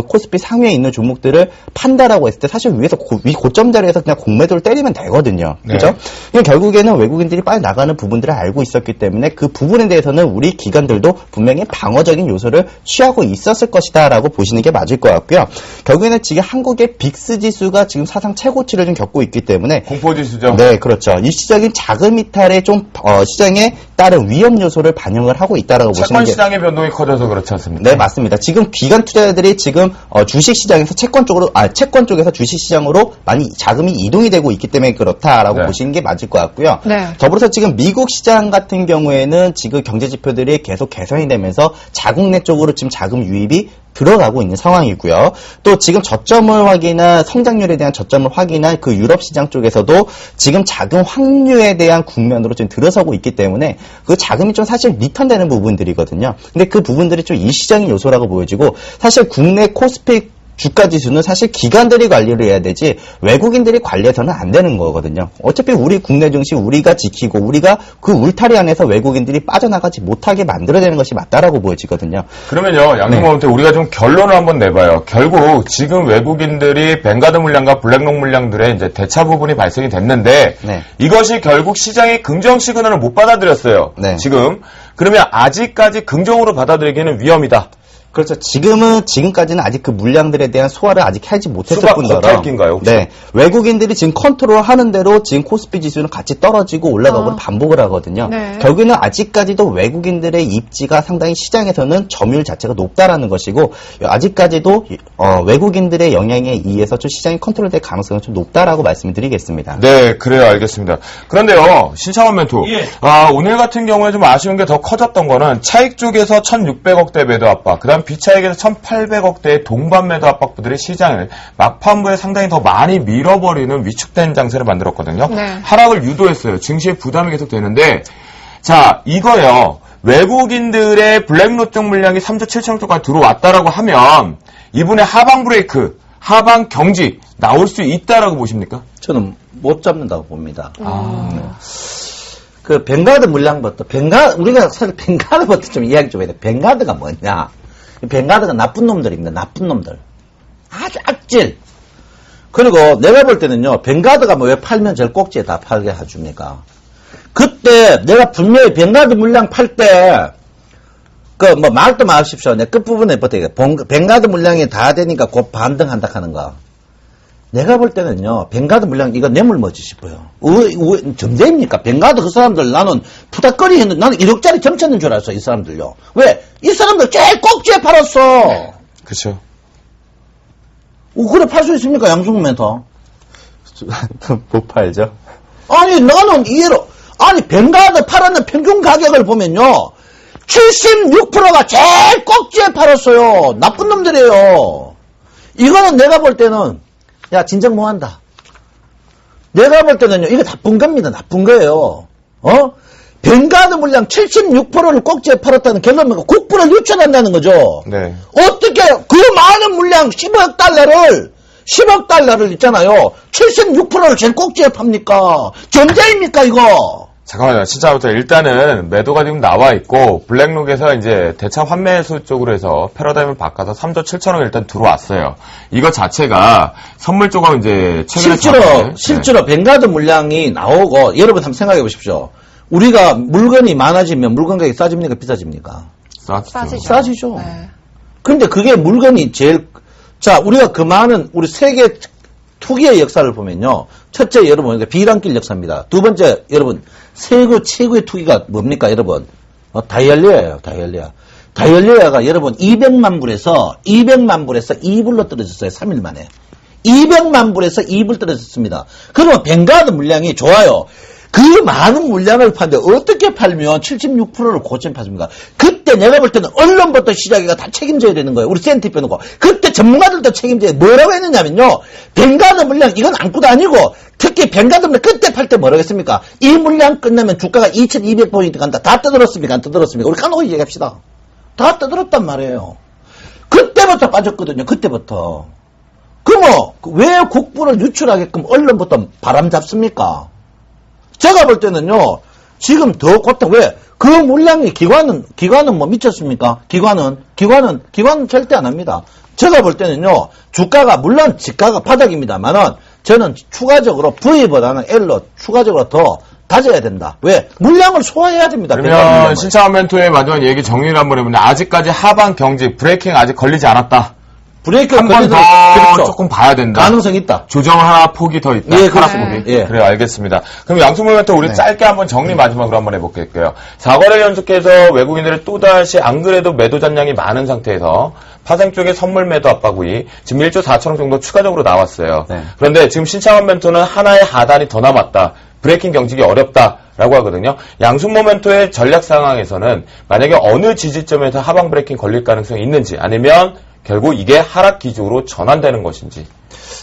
코스피 상위에 있는 종목들을 판다라고 했을 때 사실 위에서 위 고점 자리에서 그냥 공매도를 때리면 되거든요. 네. 그죠? 결국에는 외국인들이 빨리 나가는 부분들을 알고 있었기 때문에 그 부분에 대해서는 우리 기관들도 분명히 방어적인 요소를 취하고 있었을 것이다라고 보시는 게 맞을 것 같고요. 결국에는 지금 한국의 빅스 지수가 지금 사상 최고치를 좀 겪고 있기 때문에 공포지수죠. 네, 그렇죠. 일시적인 자금 이탈에 좀 시장에 따른 위험 요소를 반영을 하고 있다라고 보시는 채권 게 시장의 변동이 커져서 그렇지 않습니까? 네, 맞습니다. 지금 기관 투자자들이 지금 주식 시장에서 채권 쪽에서 주식 시장으로 많이 자금이 이동이 되고 있기 때문에 그렇다라고 네. 보시는 게 맞을 것 같고요. 네. 더불어서 지금 미국 시장 같은 경우에는 지금 경제 지표들이 계속 개선이 되면서 자국 내 쪽으로 지금 자금 유입이 들어가고 있는 상황이고요. 또 지금 저점을 확인한 성장률에 대한 저점을 확인한 그 유럽 시장 쪽에서도 지금 자금 확류에 대한 국면으로 지금 들어서고 있기 때문에 그 자금이 좀 사실 리턴되는 부분들이거든요. 근데 그 부분들이 좀 일시적인 요소라고 보여지고 사실 국내 코스피 주가 지수는 사실 기관들이 관리를 해야 되지 외국인들이 관리해서는 안 되는 거거든요. 어차피 우리 국내 증시 우리가 지키고 우리가 그 울타리 안에서 외국인들이 빠져나가지 못하게 만들어야 되는 것이 맞다라고 보여지거든요. 그러면요, 양승모한테 우리가 좀 결론을 한번 내봐요. 결국 지금 외국인들이 뱅가드 물량과 블랙록 물량들의 이제 대차 부분이 발생이 됐는데 네. 이것이 결국 시장의 긍정 시그널을 못 받아들였어요. 네. 지금 그러면 아직까지 긍정으로 받아들이기는 위험이다. 그렇죠. 지금까지는 아직 그 물량들에 대한 소화를 아직 하지 못했을 수박 뿐더러. 겉핥기인가요, 혹시? 네. 외국인들이 지금 컨트롤 하는 대로 지금 코스피 지수는 같이 떨어지고 올라가고 반복을 하거든요. 네. 결국에는 아직까지도 외국인들의 입지가 상당히 시장에서는 점유율 자체가 높다라는 것이고, 아직까지도 외국인들의 영향에 의해서 좀 시장이 컨트롤될 가능성은 좀 높다라고 말씀을 드리겠습니다. 네, 그래요. 알겠습니다. 그런데요, 신창원 멘토. 예. 오늘 같은 경우에 좀 아쉬운 게 더 커졌던 거는 차익 쪽에서 1,600억대 매도 압박, 그 다음 비차익에서 1,800억대의 동반 매도 압박부들이 시장을 막판부에 상당히 더 많이 밀어버리는 위축된 장세를 만들었거든요. 네. 하락을 유도했어요. 증시에 부담이 계속 되는데, 자, 이거요. 외국인들의 블랙록 쪽 물량이 3조 7천억 쪽까지 들어왔다라고 하면, 이분의 하방 브레이크, 하방 경직 나올 수 있다라고 보십니까? 저는 못 잡는다고 봅니다. 그 뱅가드 물량부터 우리가 사실 뱅가드부터 좀 이야기 좀 해야 돼. 뱅가드가 뭐냐? 뱅가드가 나쁜 놈들입니다. 나쁜 놈들. 아주 악질. 그리고 내가 볼 때는요. 뱅가드가 왜 팔면 제일 꼭지에 다 팔게 해줍니까? 그때 내가 분명히 뱅가드 물량 팔 때 말도 마십시오. 내 끝부분에 뱅가드 물량이 다 되니까 곧 반등한다 하는 거. 내가 볼 때는요, 뱅가드 물량, 이거 뇌물머지 싶어요. 점대입니까? 뱅가드 그 사람들 나는 푸닥거리 했는데, 나는 1억짜리 점쳤는 줄 알았어, 이 사람들요. 왜? 이 사람들 제일 꼭지에 팔았어! 그쵸. 그래 팔 수 있습니까, 양승우 멘토? 못 팔죠. 아니, 나는 뱅가드 팔았는 평균 가격을 보면요, 76%가 제일 꼭지에 팔았어요. 나쁜 놈들이에요. 이거는 내가 볼 때는, 야, 진정 뭐 한다. 내가 볼 때는요, 이거 나쁜 겁니다. 나쁜 거예요. 뱅가드 물량 76%를 꼭지에 팔았다는 결론은 국부를 유출한다는 거죠. 네. 어떻게 그 많은 물량 10억 달러를 있잖아요. 76%를 제일 꼭지에 팝니까? 견제입니까, 이거? 잠깐만요. 진짜부터 일단은 매도가 지금 나와 있고 블랙록에서 이제 대차 환매수 쪽으로 해서 패러다임을 바꿔서 3조 7천억 일단 들어왔어요. 이거 자체가 선물 조금 이제 최근에 실제로 뱅가드 물량이 나오고 여러분 한번 생각해 보십시오. 우리가 물건이 많아지면 물건 가격이 싸집니까 비싸집니까? 싸지죠. 네. 그런데 그게 물건이 자, 우리가 그 많은 우리 세계 투기의 역사를 보면요. 첫째, 여러분, 비란길 역사입니다. 두 번째, 여러분, 세계 최고의 투기가 뭡니까, 여러분? 다이얼리아예요, 다이얼리아. 다이얼리아가 여러분, 200만 불에서 2불로 떨어졌어요, 3일 만에. 200만 불에서 2불 떨어졌습니다. 그러면 뱅가드 물량이 좋아요. 그 많은 물량을 파는데 어떻게 팔면 76%를 고점 파집니까? 그때 내가 볼 때는 언론부터 시작해가 다 책임져야 되는 거예요. 우리 센터 빼놓고. 그때 전문가들도 책임져야 뭐라고 했느냐면요. 뱅가드 물량 이건 안고도 아니고 특히 뱅가드 물량 그때 팔 때 뭐라고 했습니까? 이 물량 끝나면 주가가 2200포인트 간다. 다 떠들었습니까? 안 떠들었습니까? 우리 까놓고 얘기합시다. 다 떠들었단 말이에요. 그때부터 빠졌거든요. 그때부터. 그럼 왜 국부를 유출하게끔 언론부터 바람 잡습니까? 제가 볼 때는요, 지금 더 고통, 왜? 그 물량이, 기관은 뭐 미쳤습니까? 기관은 절대 안 합니다. 제가 볼 때는요, 주가가, 물론 지가가 바닥입니다만은, 저는 추가적으로 V보다는 L로 추가적으로 더 다져야 된다. 왜? 물량을 소화해야 됩니다. 그러면 신창원 멘토의 마지막 얘기 정리를 한번 해보면, 아직까지 하방 경직, 브레이킹 아직 걸리지 않았다. 브레이크 한 번 더 그렇죠. 조금 봐야 된다. 가능성 있다. 조정 하나 폭이 더 있다. 예, 하나 그렇습니다. 폭이. 예. 그래요, 알겠습니다. 그럼 양수모멘토 우리 짧게 한번 정리 마지막으로 한번 해볼게요. 4거래 연속해서 외국인들이 또다시 안 그래도 매도 잔량이 많은 상태에서 파생 쪽에 선물 매도 압박이 지금 1조 4천억 정도 추가적으로 나왔어요. 네. 그런데 지금 신창원 멘토는 하나의 하단이 더 남았다. 브레이킹 경직이 어렵다라고 하거든요. 양순 모멘토의 전략 상황에서는 만약에 어느 지지점에서 하방 브레이킹 걸릴 가능성이 있는지 아니면 결국 이게 하락 기조로 전환되는 것인지.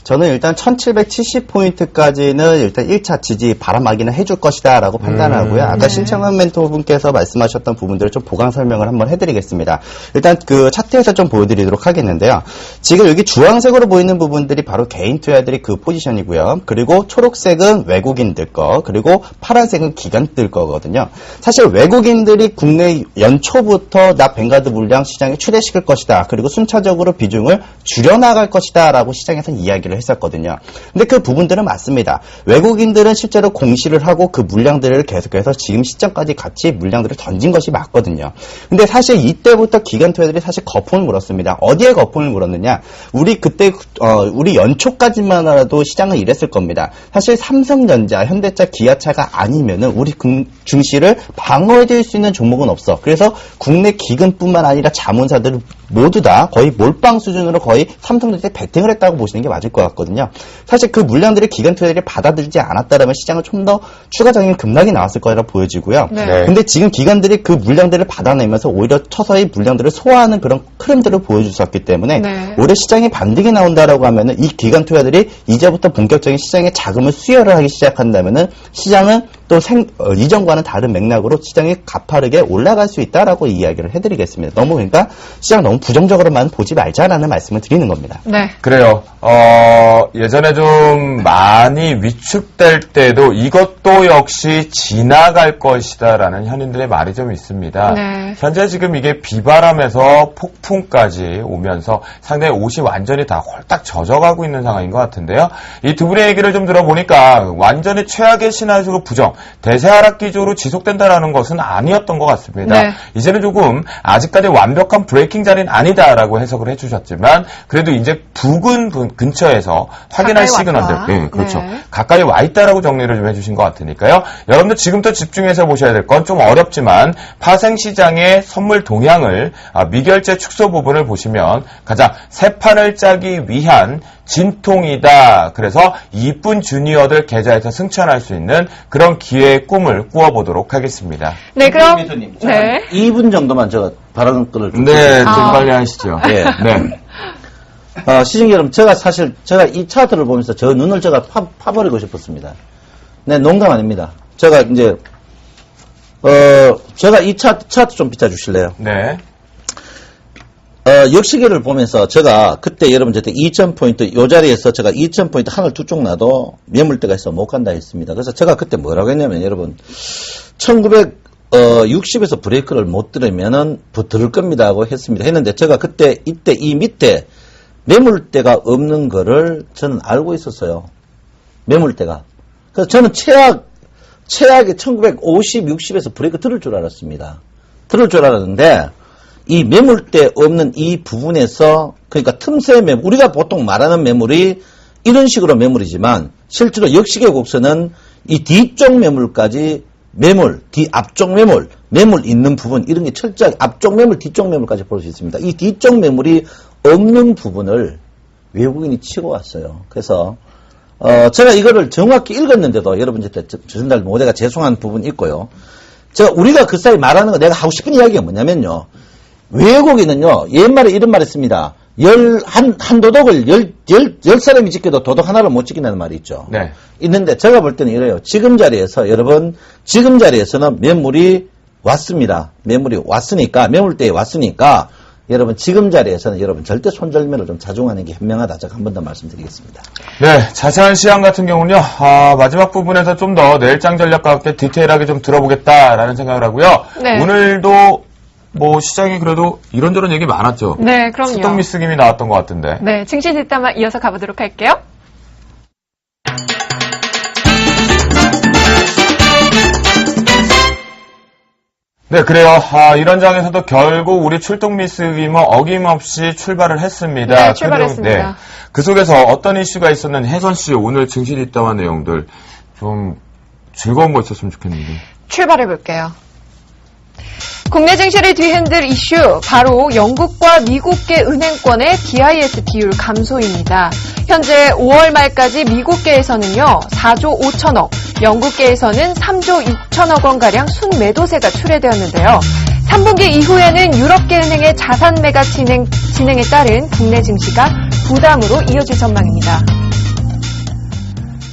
저는 일단 1770포인트까지는 일단 1차 지지 바람막이는 해줄 것이다 라고 판단하고요. 아까 신창원 멘토분께서 말씀하셨던 부분들을 좀 보강 설명을 한번 해드리겠습니다. 일단 그 차트에서 좀 보여드리도록 하겠는데요. 지금 여기 주황색으로 보이는 부분들이 바로 개인 투자들이 그 포지션이고요. 그리고 초록색은 외국인들 거, 그리고 파란색은 기관들 거거든요. 사실 외국인들이 국내 연초부터 나 뱅가드 물량 시장에 출회시킬 것이다. 그리고 순차적으로 비중을 줄여나갈 것이다 라고 시장에서 이야기를 했었거든요. 근데 그 부분들은 맞습니다. 외국인들은 실제로 공시를 하고 그 물량들을 계속해서 지금 시점까지 같이 물량들을 던진 것이 맞거든요. 근데 사실 이때부터 기관 투자들이 사실 거품을 물었습니다. 어디에 거품을 물었느냐? 우리 그때 우리 연초까지만 하라도 시장은 이랬을 겁니다. 사실 삼성전자, 현대차, 기아차가 아니면은 우리 증시를 방어해줄 수 있는 종목은 없어. 그래서 국내 기금뿐만 아니라 자문사들 모두 다 거의 몰빵 수준으로 거의 삼성전자에 베팅을 했다고 보시는 게 맞을 것 같거든요. 사실 그 물량들을 기관 투자들이 받아들이지 않았다면 시장은 좀 더 추가적인 급락이 나왔을 거라고 보여지고요. 네. 근데 지금 기관들이 그 물량들을 받아내면서 오히려 서서히 물량들을 소화하는 그런 흐름들을 보여주셨기 때문에 네. 오히려 시장에 반등이 나온다라고 하면은 이 기관 투자들이 이제부터 본격적인 시장에 자금을 수혈을 하기 시작한다면은 시장은 또 이전과는 다른 맥락으로 시장이 가파르게 올라갈 수 있다라고 이야기를 해드리겠습니다. 너무 그러니까 시장 너무 부정적으로만 보지 말자라는 말씀을 드리는 겁니다. 네. 그래요. 예전에 좀 많이 위축될 때도 이것도 역시 지나갈 것이다라는 현인들의 말이 좀 있습니다. 네. 현재 지금 이게 비바람에서 폭풍까지 오면서 상당히 옷이 완전히 다 홀딱 젖어가고 있는 상황인 것 같은데요. 이 두 분의 얘기를 좀 들어보니까 완전히 최악의 시나리오로 부정, 대세 하락 기조로 지속된다라는 것은 아니었던 것 같습니다. 네. 이제는 조금 아직까지 완벽한 브레이킹 자리는 아니다라고 해석을 해주셨지만 그래도 이제 부근 근처에서 확인할 가까이 시그널들, 왔다. 네, 그렇죠. 네. 가까이 와 있다라고 정리를 좀 해주신 것 같으니까요. 여러분들 지금부터 집중해서 보셔야 될 건 좀 어렵지만 파생 시장의 선물 동향을 미결제 축소 부분을 보시면 가장 새 판을 짜기 위한 진통이다. 그래서 이쁜 주니어들 계좌에서 승천할 수 있는 그런 기회의 꿈을 꾸어보도록 하겠습니다. 네, 그럼. 네. 2분 정도만 제가 발언권을 좀 네, 좀 빨리 하시죠. 예. 네. 시청자 여러분, 제가 이 차트를 보면서 저 눈을 제가 파버리고 싶었습니다. 네, 농담 아닙니다. 제가 이제, 제가 이 차트 좀 비춰주실래요? 네. 역시계를 보면서 제가 그때 여러분 저때 2,000포인트 요 자리에서 제가 2,000포인트 하늘 두 쪽 나도 매물대가 있어 못 간다 했습니다. 그래서 제가 그때 뭐라고 했냐면 여러분 1960에서 브레이크를 못 들으면은 들을 겁니다 하고 했는데 제가 이때 이 밑에 매물대가 없는 거를 저는 알고 있었어요. 매물대가. 그래서 저는 최악의 1950, 60에서 브레이크 들을 줄 알았습니다. 들을 줄 알았는데 이 매물대 없는 이 부분에서 그러니까 틈새 매물 우리가 보통 말하는 매물이 이런 식으로 매물이지만 실제로 역시계 곡선은 이 뒤쪽 매물까지 앞쪽 매물 있는 부분 이런 게 철저하게 앞쪽 매물 뒤쪽 매물까지 볼 수 있습니다. 이 뒤쪽 매물이 없는 부분을 외국인이 치고 왔어요. 그래서 제가 이거를 정확히 읽었는데도 여러분한테 전달 못해가 죄송한 부분이 있고요. 우리가 그 사이 말하는 거 내가 하고 싶은 이야기가 뭐냐면요. 외국인은요, 옛말에 이런 말 했습니다. 한 도덕을 열 사람이 지켜도 도덕 하나를 못 지킨다는 말이 있죠. 네. 있는데 제가 볼 때는 이래요. 지금 자리에서는 매물이 왔습니다. 매물이 왔으니까, 매물대에 왔으니까, 여러분 지금 자리에서는 여러분 절대 손절매를 좀 자중하는 게 현명하다. 제가 한 번 더 말씀드리겠습니다. 네, 자세한 시황 같은 경우는요, 마지막 부분에서 좀 더 내일장 전략과 함께 디테일하게 좀 들어보겠다라는 생각을 하고요. 네. 오늘도 뭐 시장이 그래도 이런저런 얘기 많았죠. 네, 그럼요. 수동 미스김이 나왔던 것 같은데. 네, 증시 뒷담화 이어서 가보도록 할게요. 네, 그래요. 이런 장에서도 결국 우리 출동 미스김은 어김없이 출발을 했습니다. 네, 출발했습니다. 그 속에서 어떤 이슈가 있었는지 혜선 씨 오늘 증시 뒷담화 내용들 좀 즐거운 거 있었으면 좋겠는데. 출발해 볼게요. 국내 증시를 뒤흔들 이슈, 바로 영국과 미국계 은행권의 BIS 비율 감소입니다. 현재 5월 말까지 미국계에서는요, 4조 5천억, 영국계에서는 3조 6천억 원가량 순매도세가 출회되었는데요. 3분기 이후에는 유럽계 은행의 자산 매각 진행에 따른 국내 증시가 부담으로 이어질 전망입니다.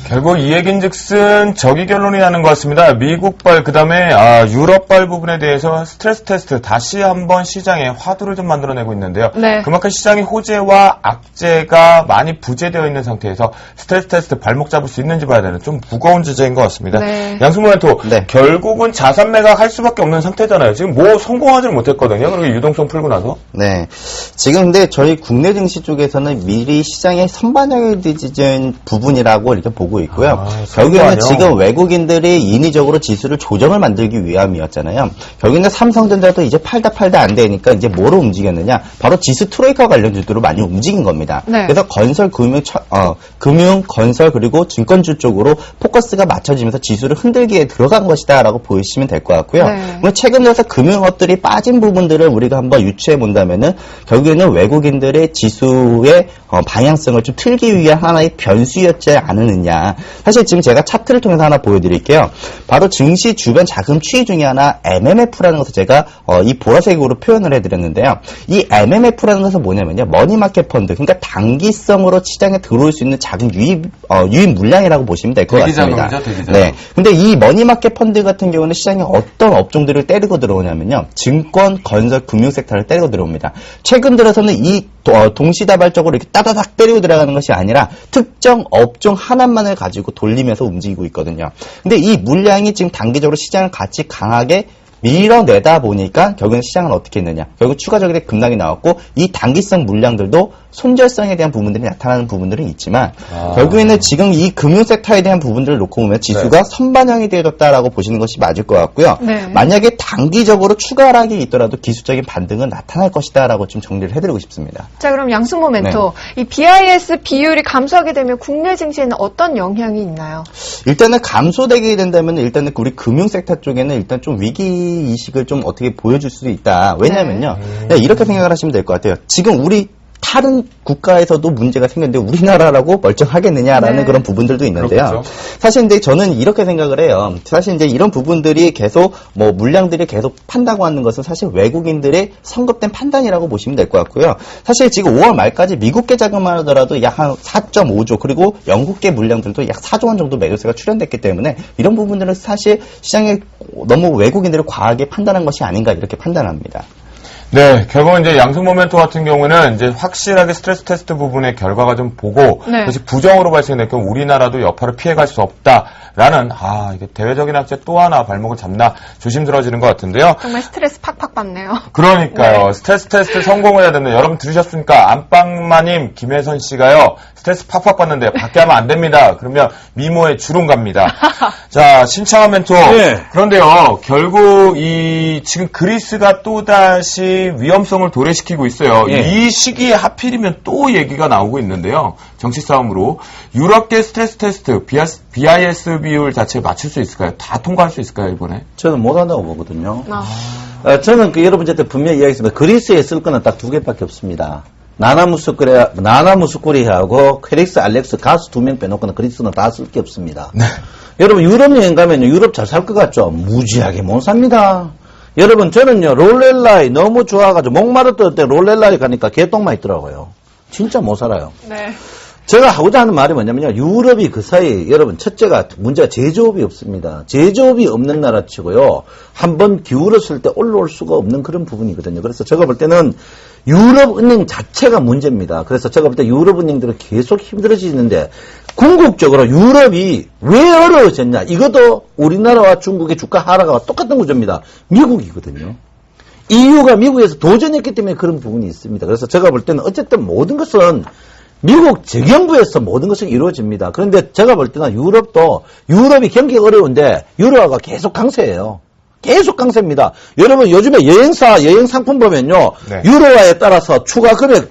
결국 이 얘긴즉슨 저기 결론이 나는 것 같습니다. 미국발 그다음에 유럽발 부분에 대해서 스트레스 테스트 다시 한번 시장에 화두를 좀 만들어내고 있는데요. 네. 그만큼 시장이 호재와 악재가 많이 부재되어 있는 상태에서 스트레스 테스트 발목 잡을 수 있는지 봐야 되는 좀 무거운 주제인 것 같습니다. 네. 양승모멘토 네. 결국은 자산 매각할 수밖에 없는 상태잖아요. 지금 뭐 성공하지는 못했거든요. 그리고 유동성 풀고 나서. 네. 지금 근데 저희 국내 증시 쪽에서는 미리 시장에 선반영이 되는 부분이라고 이렇게 보고 있고요. 결국에는 지금 외국인들이 인위적으로 지수를 조정을 만들기 위함이었잖아요. 결국에는 삼성전자도 이제 팔다 안 되니까 이제 뭐로 움직였느냐? 바로 지수 트레이커 관련주들로 많이 움직인 겁니다. 네. 그래서 건설, 금융, 건설 그리고 증권주 쪽으로 포커스가 맞춰지면서 지수를 흔들기에 들어간 것이다라고 보시면 될 것 같고요. 네. 최근 들어서 금융업들이 빠진 부분들을 우리가 한번 유추해 본다면은 결국에는 외국인들의 지수의 방향성을 좀 틀기 위한 하나의 변수였지 않느냐. 사실 지금 제가 차트를 통해서 하나 보여드릴게요. 바로 증시 주변 자금 추이 중에 하나 MMF라는 것을 제가 이 보라색으로 표현을 해드렸는데요. 이 MMF라는 것은 뭐냐면요. 머니마켓 펀드, 그러니까 단기성으로 시장에 들어올 수 있는 자금 유입 물량이라고 보시면 될 것 같습니다. 대기자금이죠. 네. 근데 이 머니마켓 펀드 같은 경우는 시장에 어떤 업종들을 때리고 들어오냐면요. 증권, 건설, 금융 섹터를 때리고 들어옵니다. 최근 들어서는 이 동시다발적으로 이렇게 따다닥 때리고 들어가는 것이 아니라 특정 업종 하나만을 가지고 돌리면서 움직이고 있거든요. 근데 이 물량이 지금 단기적으로 시장을 같이 강하게 밀어내다 보니까 결국은 시장은 어떻게 했느냐. 결국 추가적인 급락이 나왔고 이 단기성 물량들도 손절성에 대한 부분들이 나타나는 부분들은 있지만 결국에는 지금 이 금융 섹터에 대한 부분들을 놓고 보면 지수가 선반영이 되어졌다라고 보시는 것이 맞을 것 같고요. 네. 만약에 단기적으로 추가 하락이 있더라도 기술적인 반등은 나타날 것이다라고 좀 정리를 해드리고 싶습니다. 자, 그럼 양승모 멘토, 이 BIS 비율이 감소하게 되면 국내 증시에는 어떤 영향이 있나요? 일단은 감소되게 된다면 일단은 우리 금융 섹터 쪽에는 일단 좀 위기 의식을 좀 어떻게 보여줄 수도 있다. 왜냐면요. 이렇게 생각을 하시면 될 것 같아요. 지금 우리 다른 국가에서도 문제가 생겼는데 우리나라라고 멀쩡하겠느냐라는 네. 그런 부분들도 있는데요. 그렇겠죠. 사실 이제 저는 이렇게 생각을 해요. 사실 이제 이런 부분들이 계속 물량들이 계속 판다고 하는 것은 사실 외국인들의 성급된 판단이라고 보시면 될 것 같고요. 사실 지금 5월 말까지 미국계 자금만 하더라도 약 한 4.5조 그리고 영국계 물량들도 약 4조 원 정도 매도세가 출현됐기 때문에 이런 부분들은 사실 시장에 너무 외국인들을 과하게 판단한 것이 아닌가 이렇게 판단합니다. 네, 결국은 이제 양승 모멘토 같은 경우는 이제 확실하게 스트레스 테스트 부분의 결과가 좀 보고 네. 그것이 부정으로 발생될 경우 우리나라도 여파를 피해갈 수 없다라는 이게 대외적인 악재 또 하나 발목을 잡나 조심스러워지는 것 같은데요. 정말 스트레스 팍팍 받네요. 그러니까요. 네. 스트레스 테스트 성공을 해야 됩니다. 여러분 들으셨습니까? 안방마님 김혜선 씨가요. 스트레스 팍팍 받는데 밖에 하면 안 됩니다. 그러면 미모에 주름 갑니다. 자, 신창한 멘토. 네. 그런데요. 결국 지금 그리스가 또다시 위험성을 도래시키고 있어요. 네. 이 시기에 하필이면 또 얘기가 나오고 있는데요. 정치 싸움으로 유럽계 스트레스 테스트 BIS 비율 자체 맞출 수 있을까요? 다 통과할 수 있을까요, 이번에? 저는 못한다고 보거든요. 아. 저는 여러분한테 분명히 이야기했습니다. 그리스에 쓸 거는 딱 두 개밖에 없습니다. 나나무스코리하고 퀘릭스 알렉스 가수 2명 빼놓고는 그리스는 다 쓸 게 없습니다. 네. 여러분 유럽 여행 가면 유럽 잘 살 것 같죠? 무지하게 못 삽니다. 여러분 저는요 롤렐라이 너무 좋아가지고 목마르던 때 롤렐라이 가니까 개똥만 있더라고요. 진짜 못 살아요. 네. 제가 하고자 하는 말이 뭐냐면요. 유럽이 그 사이 여러분 첫째가 문제가 제조업이 없습니다. 제조업이 없는 나라 치고요. 한번 기울었을 때 올라올 수가 없는 그런 부분이거든요. 그래서 제가 볼 때는 유럽 은행 자체가 문제입니다. 그래서 제가 볼 때 유럽 은행들은 계속 힘들어지는데 궁극적으로 유럽이 왜 어려워졌냐. 이것도 우리나라와 중국의 주가 하락과 똑같은 구조입니다. 미국이거든요. EU가 미국에서 도전했기 때문에 그런 부분이 있습니다. 그래서 제가 볼 때는 어쨌든 모든 것은 미국 재경부에서 모든 것이 이루어집니다. 그런데 제가 볼 때는 유럽이 경기가 어려운데 유로화가 계속 강세예요. 계속 강세입니다. 여러분 요즘에 여행 상품 보면요. 네. 유로화에 따라서 추가 금액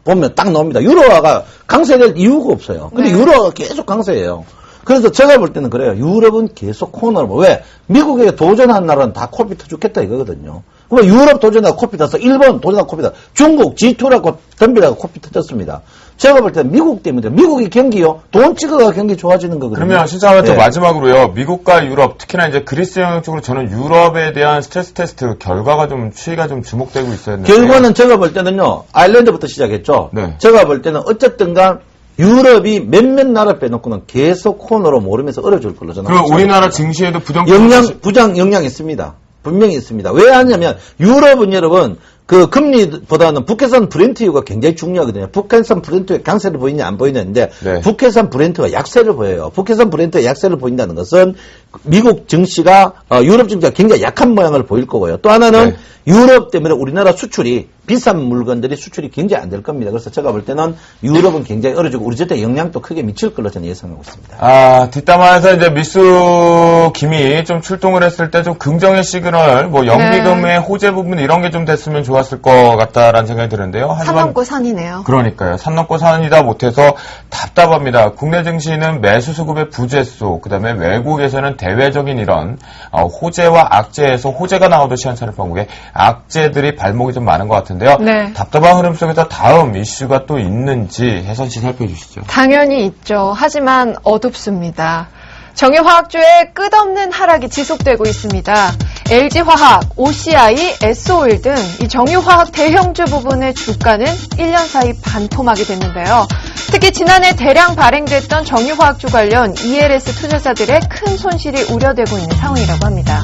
보면 딱 나옵니다. 유로화가 강세될 이유가 없어요. 근데 네. 유로화가 계속 강세예요. 그래서 제가 볼 때는 그래요. 유럽은 계속 코너로 왜? 미국에 도전한 나라는 다 코피 터죽겠다 이거거든요. 그럼 유럽 도전하고 코피 터서 일본 도전하고 코피 터서 중국 G2라고 덤비라고 코피 터졌습니다. 제가 볼 때는 미국 때문에 미국이 경기요. 돈 찍어가 경기 좋아지는 거거든요. 그러면 신상한테 네. 마지막으로요. 미국과 유럽, 특히나 이제 그리스 영역 쪽으로 저는 유럽에 대한 스트레스 테스트 결과가 좀 추이가 좀 주목되고 있었는데 결과는 제가 볼 때는요. 아일랜드부터 시작했죠. 네. 제가 볼 때는 어쨌든간 유럽이 몇몇 나라 빼놓고는 계속 코너로 모르면서 어려질 걸로 저는. 그럼 우리나라 증시에도 부장 영향 있습니다. 분명히 있습니다. 왜 하냐면 유럽은 여러분 그 금리보다는 북해산 브렌트유가 굉장히 중요하거든요. 북해산 브렌트가 강세를 보이냐 안 보이냐인데 네. 북해산 브렌트가 약세를 보여요. 북해산 브렌트가 약세를 보인다는 것은 미국 증시가 유럽 증시가 굉장히 약한 모양을 보일 거고요. 또 하나는 네. 유럽 때문에 우리나라 수출이 비싼 물건들이 수출이 굉장히 안 될 겁니다. 그래서 제가 볼 때는 유럽은 굉장히 어려지고 우리 저때 영향도 크게 미칠 걸로 저는 예상하고 있습니다. 뒷담화에서 이제 미수 김이 좀 출동을 했을 때 좀 긍정의 시그널, 뭐 연기금의 호재 부분 이런 게 좀 됐으면 좋았을 것 같다라는 생각이 드는데요. 산 넘고 산이네요. 그러니까요. 산 넘고 산이다 못해서 답답합니다. 국내 증시는 매수 수급의 부재수, 그다음에 외국에서는 대외적인 이런 호재와 악재에서 호재가 나오도 시한차를 번국에 악재들이 발목이 좀 많은 것 같은데요. 네. 답답한 흐름 속에서 다음 이슈가 또 있는지 혜선 씨 살펴주시죠. 당연히 있죠. 하지만 어둡습니다. 정유화학주의 끝없는 하락이 지속되고 있습니다. LG화학, OCI, S-오일 등 이 정유화학 대형주 부분의 주가는 1년 사이 반토막이 됐는데요. 특히 지난해 대량 발행됐던 정유화학주 관련 ELS 투자자들의 큰 손실이 우려되고 있는 상황이라고 합니다.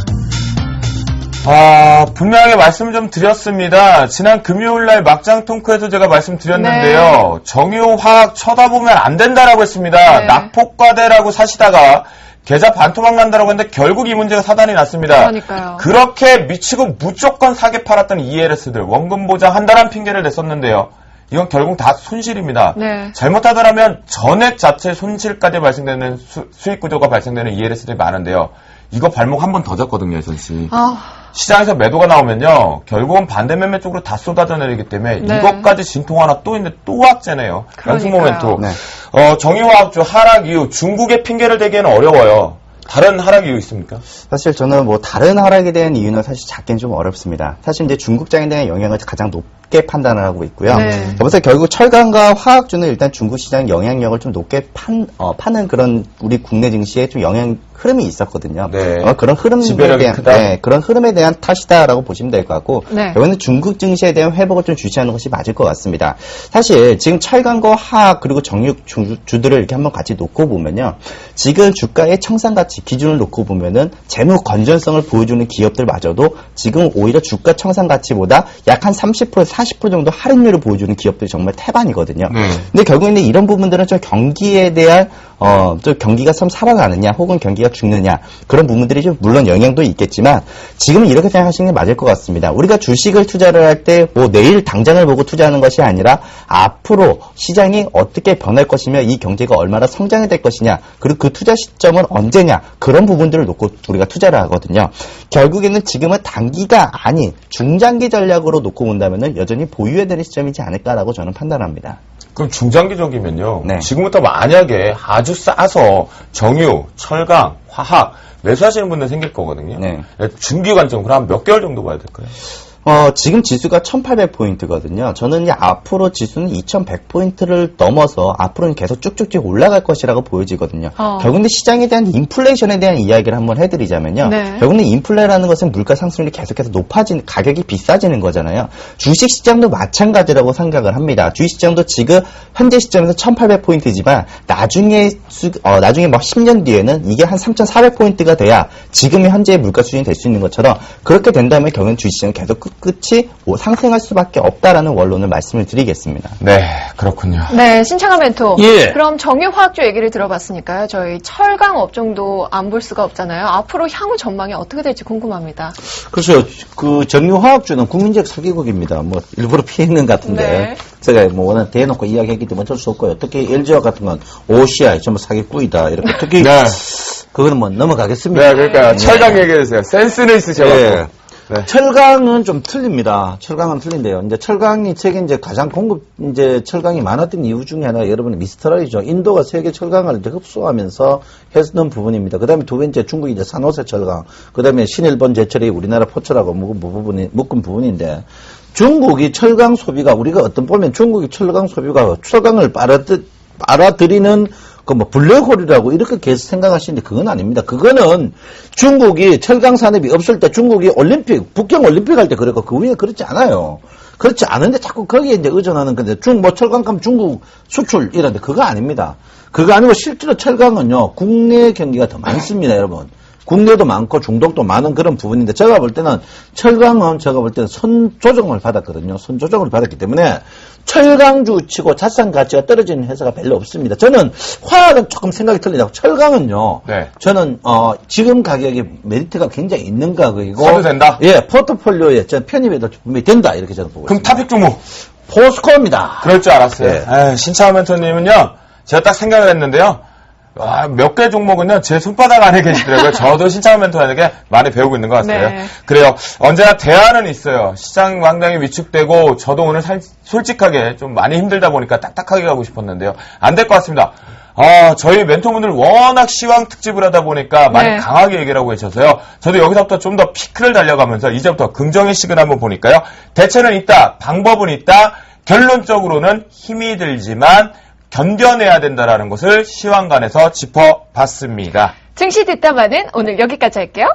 분명하게 말씀을 좀 드렸습니다. 지난 금요일날 막장 통크에서 제가 말씀드렸는데요. 정유화학 쳐다보면 안 된다라고 했습니다. 네. 낙폭과대라고 사시다가 계좌 반토막 난다라고 했는데 결국 이 문제가 사단이 났습니다. 그러니까요. 그렇게 미치고 무조건 사게 팔았던 ELS들 원금 보장한다는 핑계를 냈었는데요. 이건 결국 다 손실입니다. 네. 잘못하더라면 전액 자체 손실까지 발생되는 수익 구조가 발생되는 ELS들이 많은데요. 이거 발목 한 번 더 졌거든요, 혜선 씨. 시장에서 매도가 나오면요, 결국은 반대 매매 쪽으로 다 쏟아져 내리기 때문에 네. 이것까지 진통하나 또 있는데 또 악재네요. 양승 모멘토. 네. 정유화학주 하락 이후 중국의 핑계를 대기에는 어려워요. 다른 하락 이유 있습니까? 사실 저는 뭐 다른 하락에 대한 이유는 사실 잡기는 좀 어렵습니다. 사실 이제 중국 장에 대한 영향을 가장 높게 높게 판단을 하고 있고요. 네. 그래서 결국 철강과 화학주는 일단 중국 시장 영향력을 좀 높게 파는 그런 우리 국내 증시에 좀 영향 흐름이 있었거든요. 네. 그런 흐름에 지배력이 대한 크다. 네, 그런 흐름에 대한 탓이다라고 보시면 될 것 같고 네. 이번에 중국 증시에 대한 회복을 좀 주시하는 것이 맞을 것 같습니다. 사실 지금 철강과 화학 그리고 정육 주들을 이렇게 한번 같이 놓고 보면요. 지금 주가의 청산가치 기준을 놓고 보면은 재무 건전성을 보여주는 기업들마저도 지금 오히려 주가 청산가치보다 약 한 30% 40% 정도 할인율을 보여주는 기업들이 정말 태반이거든요. 근데 결국에는 이런 부분들은 좀 경기에 대한 좀 경기가 좀 살아나느냐 혹은 경기가 죽느냐 그런 부분들이 좀 물론 영향도 있겠지만 지금은 이렇게 생각하시는 게 맞을 것 같습니다. 우리가 주식을 투자를 할 때 뭐 내일 당장을 보고 투자하는 것이 아니라 앞으로 시장이 어떻게 변할 것이며 이 경제가 얼마나 성장이 될 것이냐 그리고 그 투자 시점은 언제냐 그런 부분들을 놓고 우리가 투자를 하거든요. 결국에는 지금은 단기가 아닌 중장기 전략으로 놓고 본다면은 여전히 보유해야 되는 시점이지 않을까라고 저는 판단합니다. 그럼 중장기적이면요. 네. 지금부터 만약에 아주 싸서 정유, 철강, 화학 매수하시는 분들 생길 거거든요. 네. 중기 관점으로 한 몇 개월 정도 봐야 될까요? 지금 지수가 1800포인트거든요. 저는 이제 앞으로 지수는 2100포인트를 넘어서 앞으로는 계속 쭉쭉쭉 올라갈 것이라고 보여지거든요. 결국은 시장에 대한 인플레이션에 대한 이야기를 한번 해드리자면요. 네. 결국은 인플레라는 것은 물가 상승률이 계속해서 가격이 비싸지는 거잖아요. 주식 시장도 마찬가지라고 생각을 합니다. 주식 시장도 지금 현재 시점에서 1800포인트지만 나중에 막 10년 뒤에는 이게 한 3400포인트가 돼야 지금의 현재의 물가 수준이 될 수 있는 것처럼 그렇게 된다면 결국은 주식 시장은 계속 끝이 상승할 수밖에 없다라는 원론을 말씀을 드리겠습니다. 네, 그렇군요. 네, 신창한 멘토. 예. 그럼 정유화학주 얘기를 들어봤으니까요. 저희 철강 업종도 안 볼 수가 없잖아요. 앞으로 향후 전망이 어떻게 될지 궁금합니다. 그래서 그 정유화학주는 국민적 사기극입니다. 뭐 일부러 피했는 것 같은데 네. 제가 뭐 워낙 대놓고 이야기했기 때문에 어쩔 수 없고요. 특히 LG화 같은 건 OCI 전부 사기꾼이다 이렇게 특히 네. 그거는 뭐 넘어가겠습니다. 네, 그러니까 철강 얘기해주세요. 센스는 있으셔가지고. 예. 네. 철강은 좀 틀립니다. 철강은 틀린데요. 이제 철강이 세계 이제 가장 철강이 많았던 이유 중에 하나가 여러분의 미스터리죠. 인도가 세계 철강을 이제 흡수하면서 했던 부분입니다. 그 다음에 두 번째 중국이 이제 산호세 철강, 그 다음에 신일본 제철이 우리나라 포철하고 묶은 부분인데 중국이 철강 소비가 우리가 어떤 보면 중국이 철강 소비가 철강을 빨아들이는 뭐 블랙홀이라고 이렇게 계속 생각하시는데 그건 아닙니다. 그거는 중국이 철강 산업이 없을 때 중국이 북경 올림픽 할 때 그랬고 그 위에 그렇지 않아요. 그렇지 않은데 자꾸 거기에 이제 의존하는 건데 철강감 중국 수출 이런데 그거 아닙니다. 그거 아니고 실제로 철강은요 국내 경기가 더 많습니다, 여러분. 국내도 많고 중독도 많은 그런 부분인데 제가 볼 때는 철강은 선조정을 받았거든요. 선조정을 받았기 때문에 철강주 치고 자산 가치가 떨어지는 회사가 별로 없습니다. 저는 화학은 조금 생각이 틀리다고 철강은요. 네. 저는 지금 가격이 메리트가 굉장히 있는 가격이고 사도 된다? 예, 포트폴리오에 전 편입해도 분명히 된다 이렇게 저는 보고 그럼 있습니다. 탑픽 종목. 포스코입니다. 그럴 줄 알았어요. 네. 신차원 멘토님은요, 제가 딱 생각을 했는데요. 몇 개 종목은요, 제 손바닥 안에 계시더라고요. 저도 신차원 멘토에게 많이 배우고 있는 것 같아요. 네. 그래요. 언제나 대안은 있어요. 시장 상당히 위축되고, 저도 오늘 솔직하게 좀 많이 힘들다 보니까 딱딱하게 가고 싶었는데요. 안 될 것 같습니다. 저희 멘토분들 워낙 시황 특집을 하다 보니까 많이 네. 강하게 얘기를 하고 계셔서요. 저도 여기서부터 좀 더 피크를 달려가면서 이제부터 긍정의 식을 한번 보니까요. 대처는 있다, 방법은 있다, 결론적으로는 힘이 들지만 견뎌내야 된다라는 것을 시황관에서 짚어봤습니다. 증시 뒷담화는 오늘 여기까지 할게요.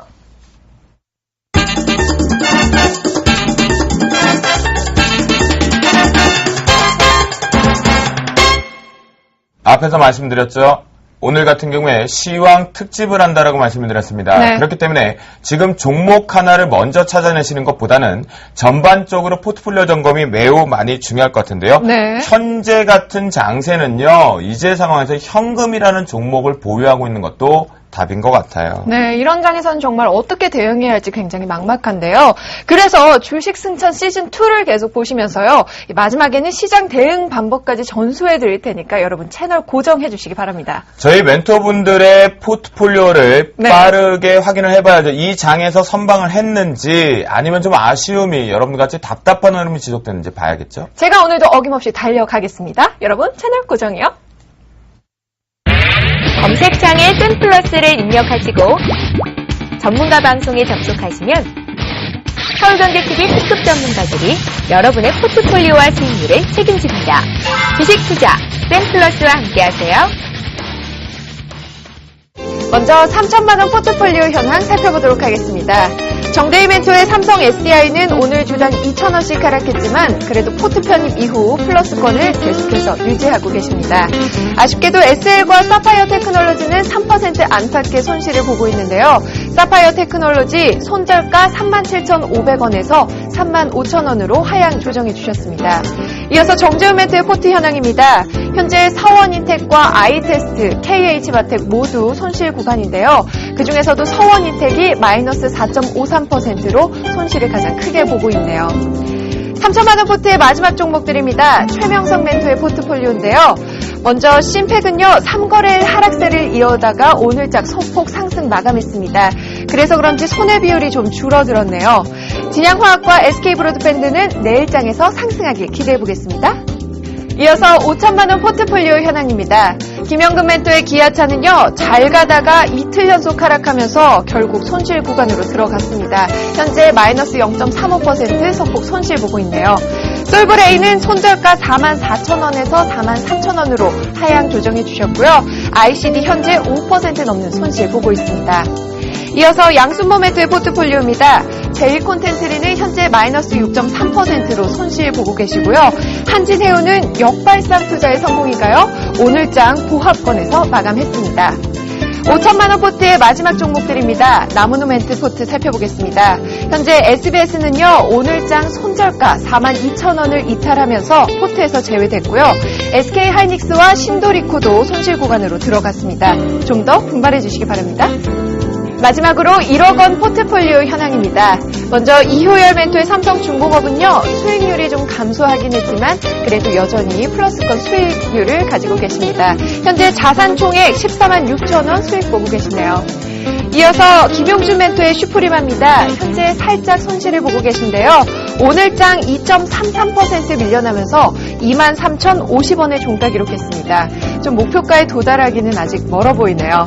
앞에서 말씀드렸죠. 오늘 같은 경우에 시황 특집을 한다라고 말씀을 드렸습니다. 네. 그렇기 때문에 지금 종목 하나를 먼저 찾아내시는 것보다는 전반적으로 포트폴리오 점검이 매우 많이 중요할 것 같은데요. 네. 현재 같은 장세는요. 이제 상황에서 현금이라는 종목을 보유하고 있는 것도 답인 것 같아요. 네, 이런 장에서는 정말 어떻게 대응해야 할지 굉장히 막막한데요. 그래서 주식 승천 시즌2를 계속 보시면서요. 마지막에는 시장 대응 방법까지 전수해 드릴 테니까 여러분 채널 고정해 주시기 바랍니다. 저희 멘토분들의 포트폴리오를 네. 빠르게 확인을 해봐야죠. 이 장에서 선방을 했는지 아니면 좀 아쉬움이 여러분같이 답답한 흐름이 지속되는지 봐야겠죠. 제가 오늘도 어김없이 달려가겠습니다. 여러분 채널 고정이요. 검색창에 뜬플러스를 입력하시고 전문가 방송에 접속하시면 서울경제TV 특급 전문가들이 여러분의 포트폴리오와 수익률을 책임집니다. 주식 투자 쌤플러스와 함께하세요. 먼저 3천만 원 포트폴리오 현황 살펴보도록 하겠습니다. 정대희 멘토의 삼성 SDI는 오늘 주당 2,000원씩 하락했지만 그래도 포트 편입 이후 플러스권을 계속해서 유지하고 계십니다. 아쉽게도 SL과 사파이어 테크놀로지는 3% 안팎의 손실을 보고 있는데요. 사파이어 테크놀로지 손절가 37,500원에서 35,000원으로 하향 조정해 주셨습니다. 이어서 정재훈 멘토의 포트 현황입니다. 현재 서원인텍과 아이테스트, KH바텍 모두 손실 구간인데요. 그중에서도 서원인텍이 마이너스 4.53%로 손실을 가장 크게 보고 있네요. 3천만 원 포트의 마지막 종목들입니다. 최명성 멘토의 포트폴리오인데요. 먼저 심팩은요, 3거래일 하락세를 이어다가 오늘짝 소폭 상승 마감했습니다. 그래서 그런지 손해 비율이 좀 줄어들었네요. 진양화학과 SK브로드밴드는 내일장에서 상승하길 기대해보겠습니다. 이어서 5천만 원 포트폴리오 현황입니다. 김영근 멘토의 기아차는요, 잘 가다가 이틀 연속 하락하면서 결국 손실 구간으로 들어갔습니다. 현재 마이너스 0.35% 소폭 손실 보고 있네요. 솔브레인은 손절가 44,000원에서 43,000원으로 하향 조정해 주셨고요. ICD 현재 5% 넘는 손실 보고 있습니다. 이어서 양순모 멘토의 포트폴리오입니다. 제일콘텐트리는 현재 마이너스 6.3%로 손실 보고 계시고요. 한진해운은 역발상 투자의 성공인가요? 오늘장 보합권에서 마감했습니다. 5천만 원 포트의 마지막 종목들입니다. 나무노멘트 포트 살펴보겠습니다. 현재 SBS는요, 오늘장 손절가 42,000원을 이탈하면서 포트에서 제외됐고요. SK하이닉스와 신도리코도 손실 구간으로 들어갔습니다. 좀 더 분발해 주시기 바랍니다. 마지막으로 1억 원 포트폴리오 현황입니다. 먼저 이효열 멘토의 삼성중공업은요, 수익률이 좀 감소하긴 했지만 그래도 여전히 플러스권 수익률을 가지고 계십니다. 현재 자산 총액 14만 6천 원 수익 보고 계시네요. 이어서 김용준 멘토의 슈프리마입니다. 현재 살짝 손실을 보고 계신데요. 오늘장 2.33% 밀려나면서 23,050원의 종가 기록했습니다. 좀 목표가에 도달하기는 아직 멀어 보이네요.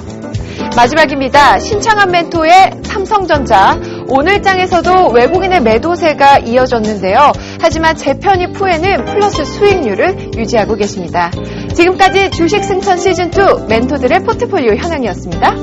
마지막입니다. 신창한 멘토의 삼성전자. 오늘장에서도 외국인의 매도세가 이어졌는데요. 하지만 재편입 후에는 플러스 수익률을 유지하고 계십니다. 지금까지 주식 승천 시즌2 멘토들의 포트폴리오 현황이었습니다.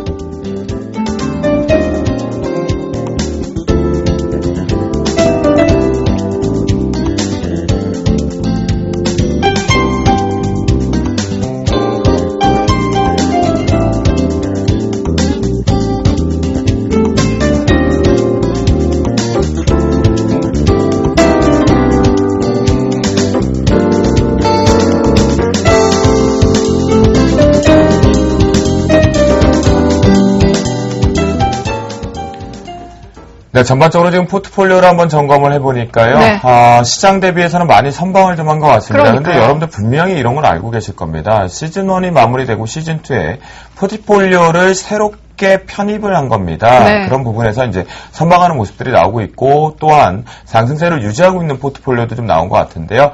네, 전반적으로 지금 포트폴리오를 한번 점검을 해보니까요. 네. 시장 대비해서는 많이 선방을 좀 한 것 같습니다. 그러니까요. 근데 여러분들 분명히 이런 걸 알고 계실 겁니다. 시즌1이 마무리되고 시즌2에 포트폴리오를 새롭게 편입을 한 겁니다. 네. 그런 부분에서 이제 선방하는 모습들이 나오고 있고, 또한 상승세를 유지하고 있는 포트폴리오도 좀 나온 것 같은데요.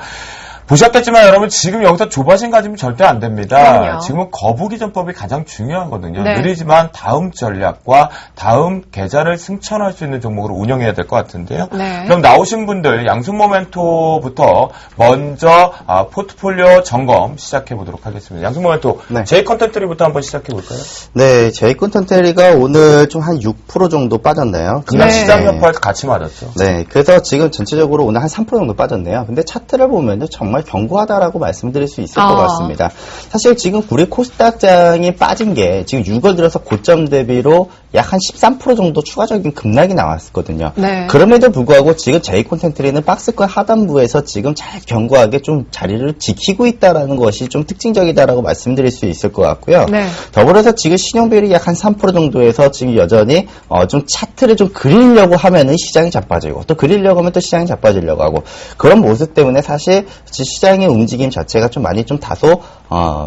보셨겠지만 여러분, 지금 여기서 조바심 가지면 절대 안 됩니다. 그럼요. 지금은 거부기전법이 가장 중요하거든요. 네. 느리지만 다음 전략과 다음 계좌를 승천할 수 있는 종목으로 운영해야 될 것 같은데요. 네. 그럼 나오신 분들 양순모멘토부터 먼저 포트폴리오 점검 시작해 보도록 하겠습니다. 양순모멘토 네. J컨텐트리부터 한번 시작해 볼까요? 네, 제이콘텐테리가 오늘 좀 한 6% 정도 빠졌네요. 그냥 네. 시장 여파에서 같이 맞았죠. 네, 그래서 지금 전체적으로 오늘 한 3% 정도 빠졌네요. 근데 차트를 보면 정말 견고하다라고 말씀드릴 수 있을 것 같습니다. 사실 지금 우리 코스닥장이 빠진 게 지금 6월 들어서 고점 대비로 약 한 13% 정도 추가적인 급락이 나왔거든요. 네. 그럼에도 불구하고 지금 제이콘텐트리는 박스권 하단부에서 지금 잘 견고하게 좀 자리를 지키고 있다라는 것이 좀 특징적이다라고 말씀드릴 수 있을 것 같고요. 네. 더불어서 지금 신용비율이 약 한 3% 정도에서 지금 여전히 좀 차트를 좀 그리려고 하면은 시장이 자빠지고 또 그리려고 하면 또 시장이 자빠지려고 하고 그런 모습 때문에 사실 시장의 움직임 자체가 좀 많이 좀 다소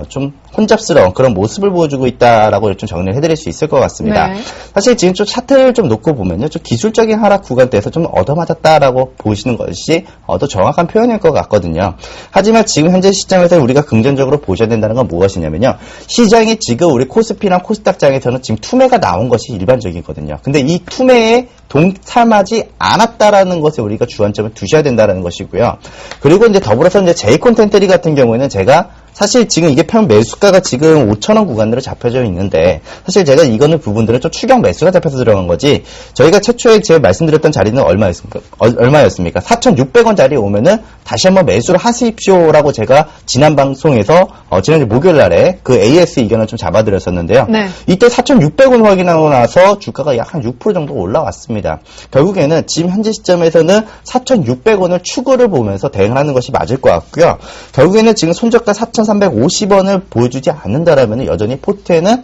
좀 혼잡스러운 그런 모습을 보여주고 있다라고 좀 정리를 해드릴 수 있을 것 같습니다. 네. 사실 지금 좀 차트를 좀 놓고 보면요, 좀 기술적인 하락 구간대에서 좀 얻어맞았다라고 보시는 것이 더 정확한 표현일 것 같거든요. 하지만 지금 현재 시장에서 우리가 긍정적으로 보셔야 된다는 건 무엇이냐면요, 시장이 지금 우리 코스피랑 코스닥장에서는 지금 투매가 나온 것이 일반적이거든요. 근데 이 투매에 동참하지 않았다라는 것에 우리가 주안점을 두셔야 된다는 것이고요. 그리고 이제 더불어서 이제 제이콘텐트리 같은 경우에는 제가 사실 지금 이게 편 매수가가 지금 5,000원 구간으로 잡혀져 있는데, 사실 제가 이거는 부분들은 좀 추격 매수가 잡혀서 들어간 거지, 저희가 최초에 제가 말씀드렸던 자리는 얼마였습니까? 4,600원짜리 오면은 다시 한번 매수를 하십시오라고 제가 지난 방송에서 지난주 목요일 날에 그 AS 의견을 좀 잡아드렸었는데요. 네. 이때 4,600원 확인하고 나서 주가가 약 한 6% 정도 올라왔습니다. 결국에는 지금 현재 시점에서는 4,600원을 추구를 보면서 대응하는 것이 맞을 것 같고요. 결국에는 지금 손저가 4,350원을 보여주지 않는다라면 여전히 포트에는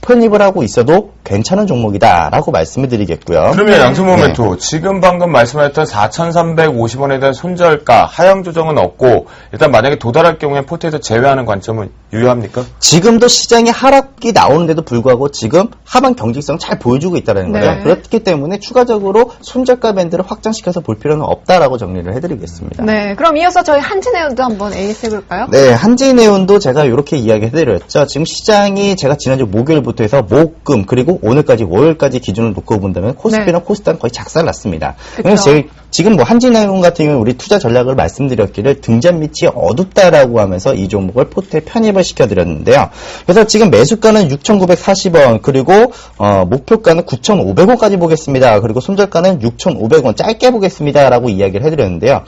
편입을 하고 있어도 괜찮은 종목이다라고 말씀을 드리겠고요. 그러면 양수 모멘토, 지금 방금 말씀하셨던 4,350원에 대한 손절가, 하향 조정은 없고, 일단 만약에 도달할 경우에 포트에서 제외하는 관점은 유효합니까? 지금도 시장에 하락이 나오는데도 불구하고 지금 하방 경직성 잘 보여주고 있다는 거예요. 네. 그렇기 때문에 추가적으로 손절가 밴드를 확장시켜서 볼 필요는 없다라고 정리를 해드리겠습니다. 네, 그럼 이어서 저희 한진해운도 한번 AS 해볼까요? 네, 한진해운도 제가 이렇게 이야기해드렸죠. 지금 시장이 제가 지난주 목요일부터 해서 목금 그리고 오늘까지 월요일까지 기준을 놓고 본다면 코스피랑 코스닥은 거의 작살났습니다. 그래서 지금 뭐 한진해운 같은 경우는 우리 투자 전략을 말씀드렸기를 등잔 밑이 어둡다라고 하면서 이 종목을 포트에 편입을 시켜드렸는데요. 그래서 지금 매수가는 6,940원 그리고 목표가는 9,500원까지 보겠습니다. 그리고 손절가는 6,500원 짧게 보겠습니다라고 이야기를 해드렸는데요.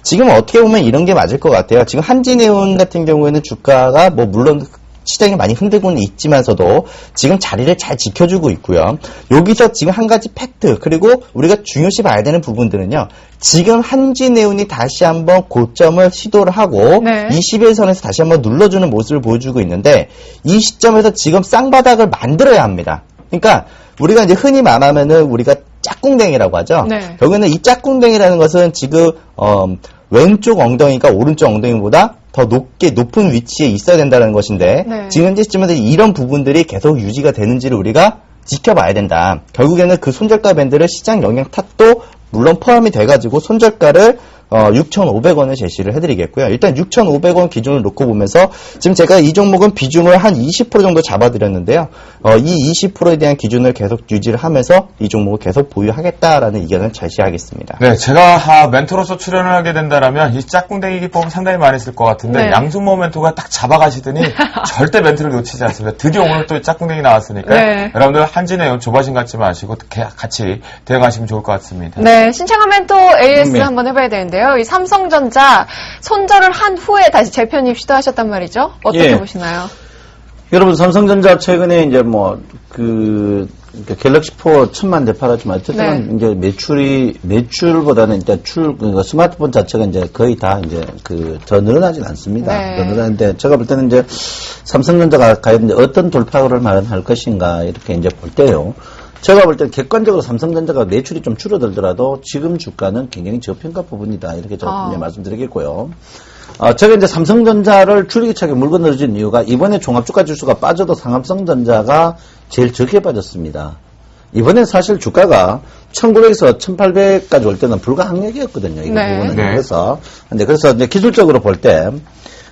지금 어떻게 보면 이런 게 맞을 것 같아요. 지금 한진해운 같은 경우에는 주가가 뭐 물론 시장이 많이 흔들고는 있지만서도 지금 자리를 잘 지켜주고 있고요. 여기서 지금 한 가지 팩트 그리고 우리가 중요시 봐야 되는 부분들은요. 지금 한진해운이 다시 한번 고점을 시도를 하고 네. 21선에서 다시 한번 눌러주는 모습을 보여주고 있는데 이 시점에서 지금 쌍바닥을 만들어야 합니다. 그러니까 우리가 이제 흔히 말하면은 우리가 짝꿍댕이라고 하죠. 네. 결국에는 이 짝꿍댕이라는 것은 지금 왼쪽 엉덩이가 오른쪽 엉덩이보다 더 높은 위치에 있어야 된다는 것인데 네. 지금 현재 시점에서 이런 부분들이 계속 유지가 되는지를 우리가 지켜봐야 된다. 결국에는 그 손절가 밴드를 시장 영향 탓도 물론 포함이 돼가지고 손절가를 6,500원을 제시를 해드리겠고요. 일단 6,500원 기준을 놓고 보면서 지금 제가 이 종목은 비중을 한 20% 정도 잡아드렸는데요. 이 20%에 대한 기준을 계속 유지를 하면서 이 종목을 계속 보유하겠다라는 의견을 제시하겠습니다. 네, 제가 멘토로서 출연을 하게 된다라면 이 짝꿍댕이 기법은 상당히 많이 쓸 것 같은데 네. 양수 모멘토가 딱 잡아가시더니 절대 멘트를 놓치지 않습니다. 드디어 오늘 또 짝꿍댕이 나왔으니까 네. 여러분들 한진해운 조바심 갖지 마시고 같이 대응하시면 좋을 것 같습니다. 네, 신청한 멘토 AS 한번 해봐야 되는데요. 이 삼성전자 손절을 한 후에 다시 재편입 시도하셨단 말이죠. 어떻게 예. 보시나요? 여러분, 삼성전자 최근에 이제 갤럭시 4 1,000만 대 팔았지만, 어쨌든 이제 매출보다는 이제 그러니까 스마트폰 자체가 이제 거의 다 이제 더 늘어나진 않습니다. 네. 더 늘어나는데, 제가 볼 때는 이제 삼성전자가 과연 이제 어떤 돌파구를 마련할 것인가, 이렇게 이제 볼 때요. 제가 볼 때 객관적으로 삼성전자가 매출이 좀 줄어들더라도 지금 주가는 굉장히 저평가 부분이다. 이렇게 제가 말씀드리겠고요. 제가 이제 삼성전자를 줄기차게 물고 늘어진 이유가 이번에 종합주가 지수가 빠져도 상합성전자가 제일 적게 빠졌습니다. 이번에 사실 주가가 1900에서 1800까지 올 때는 불가항력이었거든요. 이 네. 부분은. 네. 그래서 이제 기술적으로 볼 때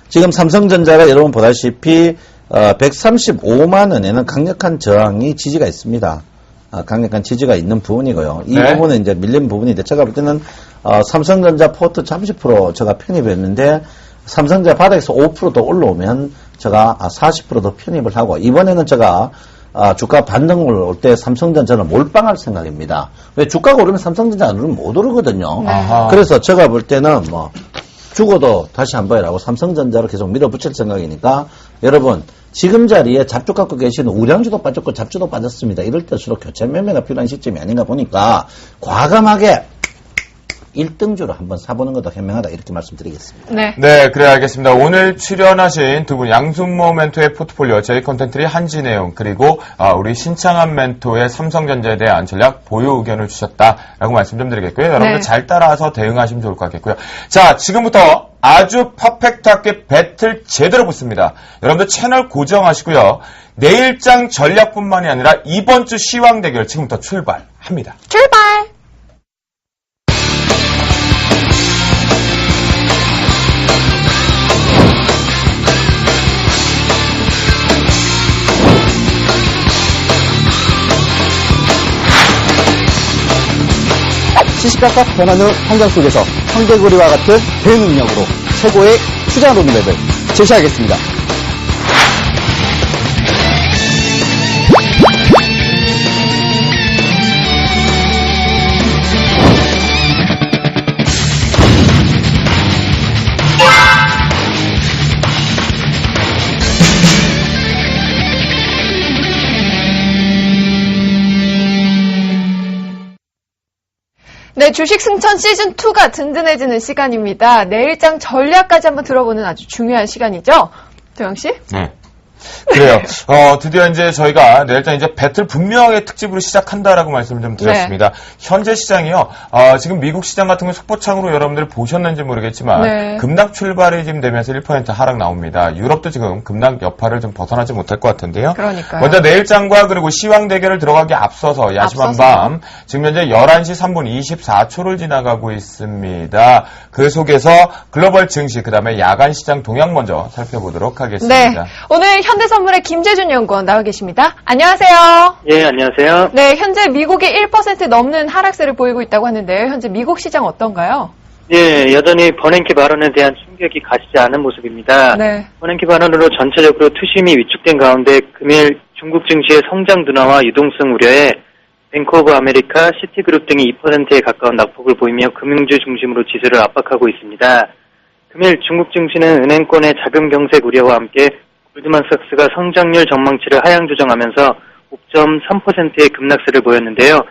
지금 삼성전자가 여러분 보다시피 135만 원에는 강력한 저항이 지지가 있습니다. 강력한 지지가 있는 부분이고요. 이 네. 부분은 이제 밀린 부분인데 제가 볼 때는 삼성전자 포트 30% 제가 편입했는데 삼성전자 바닥에서 5%더 올라오면 제가 40%더 편입을 하고 이번에는 제가 주가 반등을 올 때 삼성전자는 몰빵할 생각입니다. 왜 주가가 오르면 삼성전자 안 오르면 못 오르거든요. 아하. 그래서 제가 볼 때는 죽어도 다시 한번 해라고 삼성전자를 계속 밀어붙일 생각이니까 여러분 지금 자리에 잡주 갖고 계시는 우량주도 빠졌고 잡주도 빠졌습니다. 이럴 때일수록 교체 매매가 필요한 시점이 아닌가 보니까 과감하게 1등주로 한번 사보는 것도 현명하다 이렇게 말씀드리겠습니다. 네. 네, 그래 알겠습니다. 오늘 출연하신 두 분 양순모 멘토의 포트폴리오 제이컨텐트리 한진해운 그리고 우리 신창한 멘토의 삼성전자에 대한 전략 보유 의견을 주셨다라고 말씀 좀 드리겠고요. 여러분들 네. 잘 따라서 대응하시면 좋을 것 같겠고요. 자, 지금부터 아주 퍼펙트하게 배틀 제대로 붙습니다. 여러분들 채널 고정하시고요. 내일장 전략뿐만이 아니라 이번 주 시황 대결 지금부터 출발합니다. 출발! 시시각각 변하는 환경 속에서 황개구리와 같은 대능력으로 최고의 투자 로드맵을 제시하겠습니다. 네, 주식 승천 시즌2가 든든해지는 시간입니다. 내일장 전략까지 한번 들어보는 아주 중요한 시간이죠. 도영씨? 네. 그래요. 드디어 이제 저희가 내일장 이제 배틀 분명하게 특집으로 시작한다라고 말씀을 좀 드렸습니다. 현재 시장이요. 지금 미국 시장 같은 경 속보창으로 여러분들이 보셨는지 모르겠지만 네. 급락 출발이 지금 되면서 1% 하락 나옵니다. 유럽도 지금 급락 여파를 좀 벗어나지 못할 것 같은데요. 그러니까요. 먼저 내일장과 그리고 시황 대결을 들어가기 앞서서 야심한 밤 지금 현재 11시 3분 24초를 지나가고 있습니다. 그 속에서 글로벌 증시 그다음에 야간 시장 동향 먼저 살펴보도록 하겠습니다. 네. 오늘 현대선물의 김재준 연구원 나와 계십니다. 안녕하세요. 예, 안녕하세요. 네, 현재 미국이 1% 넘는 하락세를 보이고 있다고 하는데요. 현재 미국 시장 어떤가요? 예, 여전히 버냉키 발언에 대한 충격이 가시지 않은 모습입니다. 네. 버냉키 발언으로 전체적으로 투심이 위축된 가운데 금일 중국 증시의 성장 둔화와 유동성 우려에 뱅크 오브 아메리카, 시티그룹 등이 2%에 가까운 낙폭을 보이며 금융주 중심으로 지수를 압박하고 있습니다. 금일 중국 증시는 은행권의 자금 경색 우려와 함께 골드만삭스가 성장률 전망치를 하향 조정하면서 5.3%의 급락세를 보였는데요.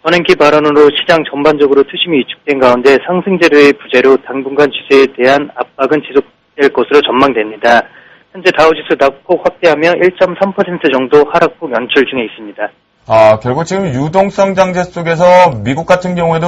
버냉키 발언으로 시장 전반적으로 투심이 위축된 가운데 상승재료의 부재로 당분간 지수에 대한 압박은 지속될 것으로 전망됩니다. 현재 다우지수 낙폭 확대하며 1.3% 정도 하락폭 연출 중에 있습니다. 결국 지금 유동성 장제 속에서 미국 같은 경우에도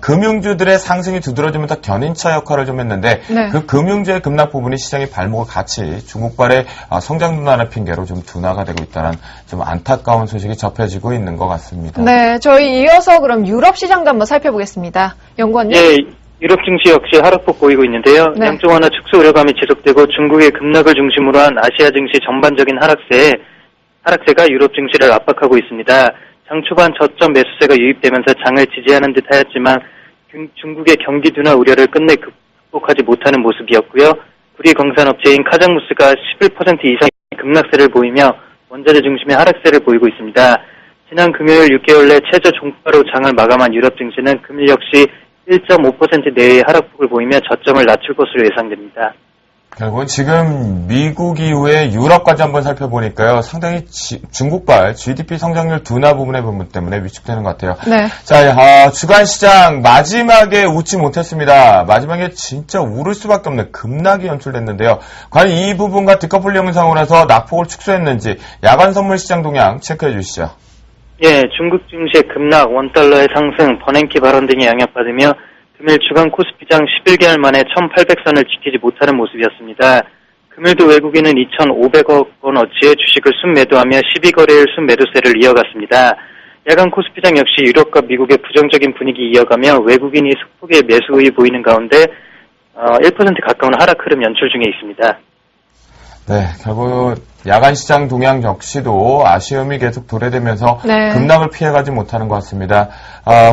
금융주들의 상승이 두드러지면서 견인차 역할을 좀 했는데 네. 그 금융주의 급락 부분이 시장의 발목을 같이 중국발의 성장 둔화의 핑계로 좀 둔화가 되고 있다는 좀 안타까운 소식이 접해지고 있는 것 같습니다. 네, 저희 이어서 그럼 유럽 시장도 한번 살펴보겠습니다. 연구원님. 예, 유럽 증시 역시 하락폭 보이고 있는데요. 네. 양쪽 하나 축소 우려감이 지속되고 중국의 급락을 중심으로 한 아시아 증시 전반적인 하락세가 유럽 증시를 압박하고 있습니다. 장 초반 저점 매수세가 유입되면서 장을 지지하는 듯 하였지만 중국의 경기 둔화 우려를 끝내 극복하지 못하는 모습이었고요. 구리 광산업체인 카자무스가 11% 이상의 급락세를 보이며 원자재 중심의 하락세를 보이고 있습니다. 지난 금요일 6개월 내 최저 종가로 장을 마감한 유럽 증시는 금일 역시 1.5% 내외의 하락폭을 보이며 저점을 낮출 것으로 예상됩니다. 결국은 지금 미국 이후에 유럽까지 한번 살펴보니까요. 상당히 중국발 GDP 성장률 둔화 부분의 부분 때문에 위축되는 것 같아요. 네. 자, 주간 시장 마지막에 웃지 못했습니다. 마지막에 진짜 울을 수밖에 없는 급락이 연출됐는데요. 과연 이 부분과 디커플 영상으로 해서 낙폭을 축소했는지 야간 선물 시장 동향 체크해 주시죠. 예, 중국 증시의 급락, 원달러의 상승, 버냉키 발언 등에 영향받으며 금일 주간 코스피장 11개월 만에 1,800선을 지키지 못하는 모습이었습니다. 금일도 외국인은 2,500억 원 어치의 주식을 순매도하며 12거래일 순매도세를 이어갔습니다. 야간 코스피장 역시 유럽과 미국의 부정적인 분위기 이어가며 외국인이 소폭의 매수 의이 보이는 가운데 1% 가까운 하락 흐름 연출 중에 있습니다. 네, 결국 야간 시장 동향 역시도 아쉬움이 계속 도래되면서 네. 급락을 피해가지 못하는 것 같습니다.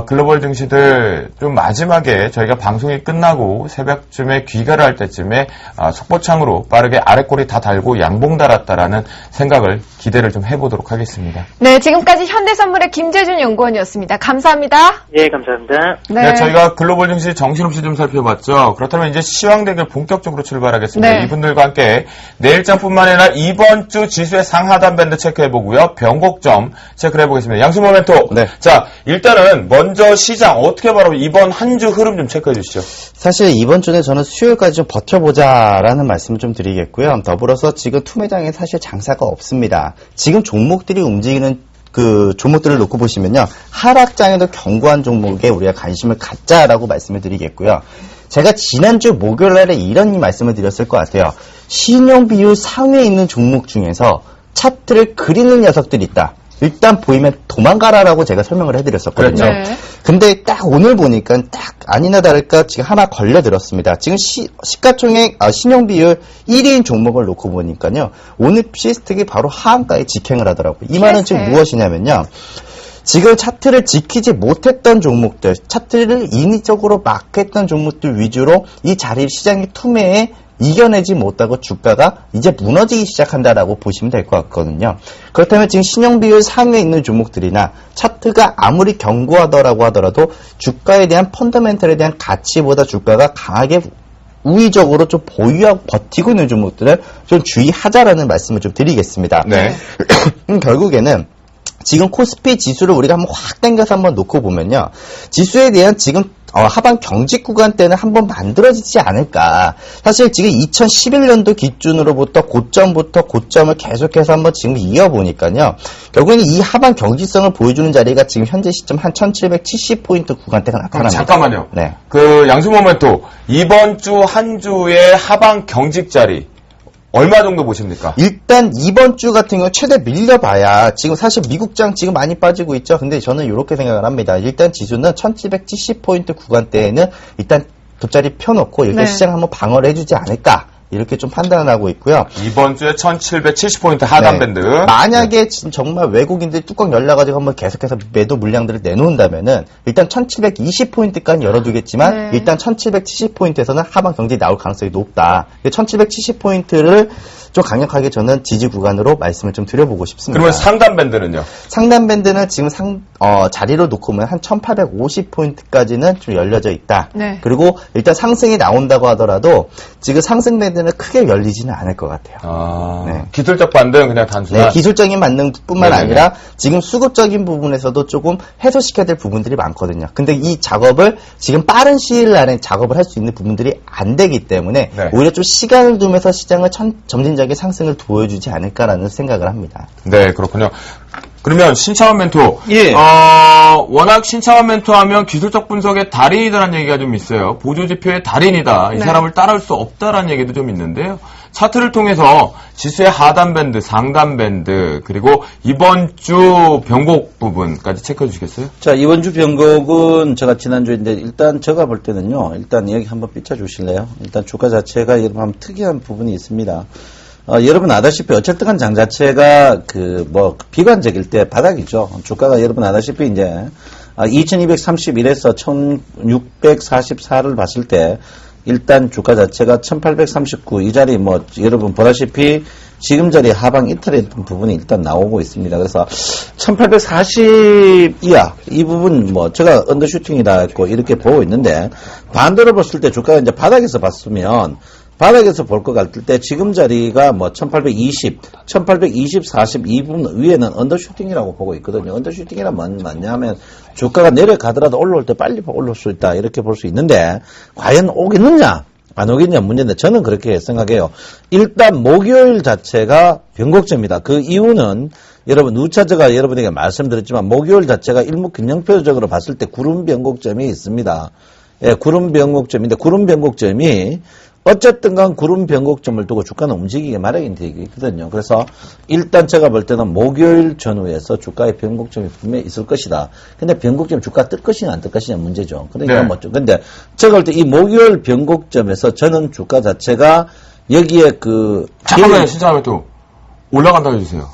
글로벌 증시들 좀 마지막에 저희가 방송이 끝나고 새벽쯤에 귀가를 할 때쯤에 속보창으로 빠르게 아랫골이 다 달고 양봉 달았다라는 생각을 기대를 좀 해보도록 하겠습니다. 네, 지금까지 현대선물의 김재준 연구원이었습니다. 감사합니다. 예, 감사합니다. 네. 저희가 글로벌 증시 정신없이 좀 살펴봤죠. 그렇다면 이제 시황 대결 본격적으로 출발하겠습니다. 네. 이분들과 함께 내일장뿐만 아니라 이번 주 지수의 상하단 밴드 체크해보고요. 변곡점 체크를 해보겠습니다. 양수 모멘토. 네. 자, 일단은 먼저 시장 어떻게 바로 이번 한 주 흐름 좀 체크해 주시죠. 사실 이번 주는 저는 수요일까지 좀 버텨보자라는 말씀을 좀 드리겠고요. 더불어서 지금 투매장에 사실 장사가 없습니다. 지금 종목들이 움직이는 그 종목들을 놓고 보시면요. 하락장에도 견고한 종목에 우리가 관심을 갖자라고 말씀을 드리겠고요. 제가 지난주 목요일 날에 이런 말씀을 드렸을 것 같아요. 신용 비율 상위에 있는 종목 중에서 차트를 그리는 녀석들이 있다. 일단 보이면 도망가라라고 제가 설명을 해드렸었거든요. 그렇죠. 네. 근데 딱 오늘 보니까 딱 아니나 다를까 지금 하나 걸려들었습니다. 지금 시가총액, 신용 비율 1위인 종목을 놓고 보니까요. 오늘 시스텍이 바로 하한가에 직행을 하더라고요. 이 말은 지금 무엇이냐면요. 지금 차트를 지키지 못했던 종목들, 차트를 인위적으로 막했던 종목들 위주로 이 자리 시장의 투매에 이겨내지 못하고 주가가 이제 무너지기 시작한다라고 보시면 될 것 같거든요. 그렇다면 지금 신용비율 상위에 있는 종목들이나 차트가 아무리 견고하더라고 하더라도 주가에 대한 펀더멘털에 대한 가치보다 주가가 강하게 우위적으로 좀 보유하고 버티고 있는 종목들을 좀 주의하자라는 말씀을 좀 드리겠습니다. 네. 결국에는 지금 코스피 지수를 우리가 한번 확 당겨서 한번 놓고 보면요. 지수에 대한 지금 하반 경직 구간 때는 한번 만들어지지 않을까. 사실 지금 2011년도 기준으로부터 고점부터 고점을 계속해서 한번 지금 이어보니까요. 결국에는 이 하반 경직성을 보여주는 자리가 지금 현재 시점 한 1770포인트 구간대가 나타납니다. 잠깐만요. 네. 그 양수 모멘토 이번 주 한 주의 하방 경직 자리 얼마 정도 보십니까? 일단 이번 주 같은 경우 최대 밀려봐야 지금 사실 미국장 지금 많이 빠지고 있죠. 근데 저는 이렇게 생각을 합니다. 일단 지수는 1770포인트 구간대에는 일단 돗자리 펴놓고 이렇게 네. 시장 한번 방어를 해주지 않을까. 이렇게 좀 판단을 하고 있고요. 이번 주에 1770포인트 하단 밴드. 만약에 지금 정말 외국인들이 뚜껑 열려가지고 한번 계속해서 매도 물량들을 내놓는다면은 일단 1720포인트까지 열어두겠지만 네. 일단 1770포인트에서는 하방 경직이 나올 가능성이 높다. 1770포인트를 좀 강력하게 저는 지지 구간으로 말씀을 좀 드려보고 싶습니다. 그러면 상단 밴드는요? 상단 밴드는 지금 자리로 놓고 보면 한 1850포인트까지는 좀 열려져 있다. 네. 그리고 일단 상승이 나온다고 하더라도 지금 상승 밴드는 크게 열리지는 않을 것 같아요. 네. 기술적 반등 그냥 단순한. 네, 기술적인 반등뿐만 네네네. 아니라 지금 수급적인 부분에서도 조금 해소시켜야 될 부분들이 많거든요. 근데 이 작업을 지금 빠른 시일 안에 작업을 할 수 있는 부분들이 안 되기 때문에 네. 오히려 좀 시간을 두면서 시장을 점진적인 상승을 보여주지 않을까라는 생각을 합니다. 네, 그렇군요. 그러면 신차원 멘토. 예. 워낙 신차원 멘토 하면 기술적 분석의 달인이다라는 얘기가 좀 있어요. 보조지표의 달인이다. 이 네. 사람을 따라올 수 없다라는 얘기도 좀 있는데요. 차트를 통해서 지수의 하단 밴드, 상단 밴드, 그리고 이번 주 변곡 부분까지 체크해 주시겠어요? 자, 이번 주 변곡은 제가 지난주인데 일단 제가 볼 때는요. 일단 여기 한번 삐쳐주실래요? 일단 주가 자체가 여러분 한번 특이한 부분이 있습니다. 여러분 아다시피 어쨌든 간 장 자체가 비관적일 때 바닥이죠. 주가가 여러분 아다시피 이제 2231에서 1644를 봤을 때 일단 주가 자체가 1839 이 자리 여러분 보다시피 지금 자리 하방 이탈에 있던 부분이 일단 나오고 있습니다. 그래서 1840 이하 이 부분 제가 언더슈팅이다 했고 이렇게 보고 있는데 반대로 봤을 때 주가가 이제 바닥에서 봤으면 바닥에서 볼 것 같을 때 지금 자리가 1820, 1820, 40 이 부분 위에는 언더슈팅이라고 보고 있거든요. 언더슈팅이란 뭐냐면 주가가 내려가더라도 올라올 때 빨리 올라올 수 있다 이렇게 볼 수 있는데 과연 오겠느냐 안 오겠냐 문제인데 저는 그렇게 생각해요. 일단 목요일 자체가 변곡점이다. 그 이유는 여러분 누차 제가 여러분에게 말씀드렸지만 목요일 자체가 일목균형표적으로 봤을 때 구름 변곡점이 있습니다. 예, 구름 변곡점인데 구름 변곡점이 어쨌든 간 구름 변곡점을 두고 주가는 움직이게 마련이 되거든요. 그래서 일단 제가 볼 때는 목요일 전후에서 주가의 변곡점이 분명히 있을 것이다. 근데 변곡점 주가 뜰 것이냐 안 뜰 것이냐 문제죠. 그러니까 네. 근데 제가 볼 때 이 목요일 변곡점에서 저는 주가 자체가 여기에 잠깐만요, 신차원 멘토. 올라간다고 해주세요.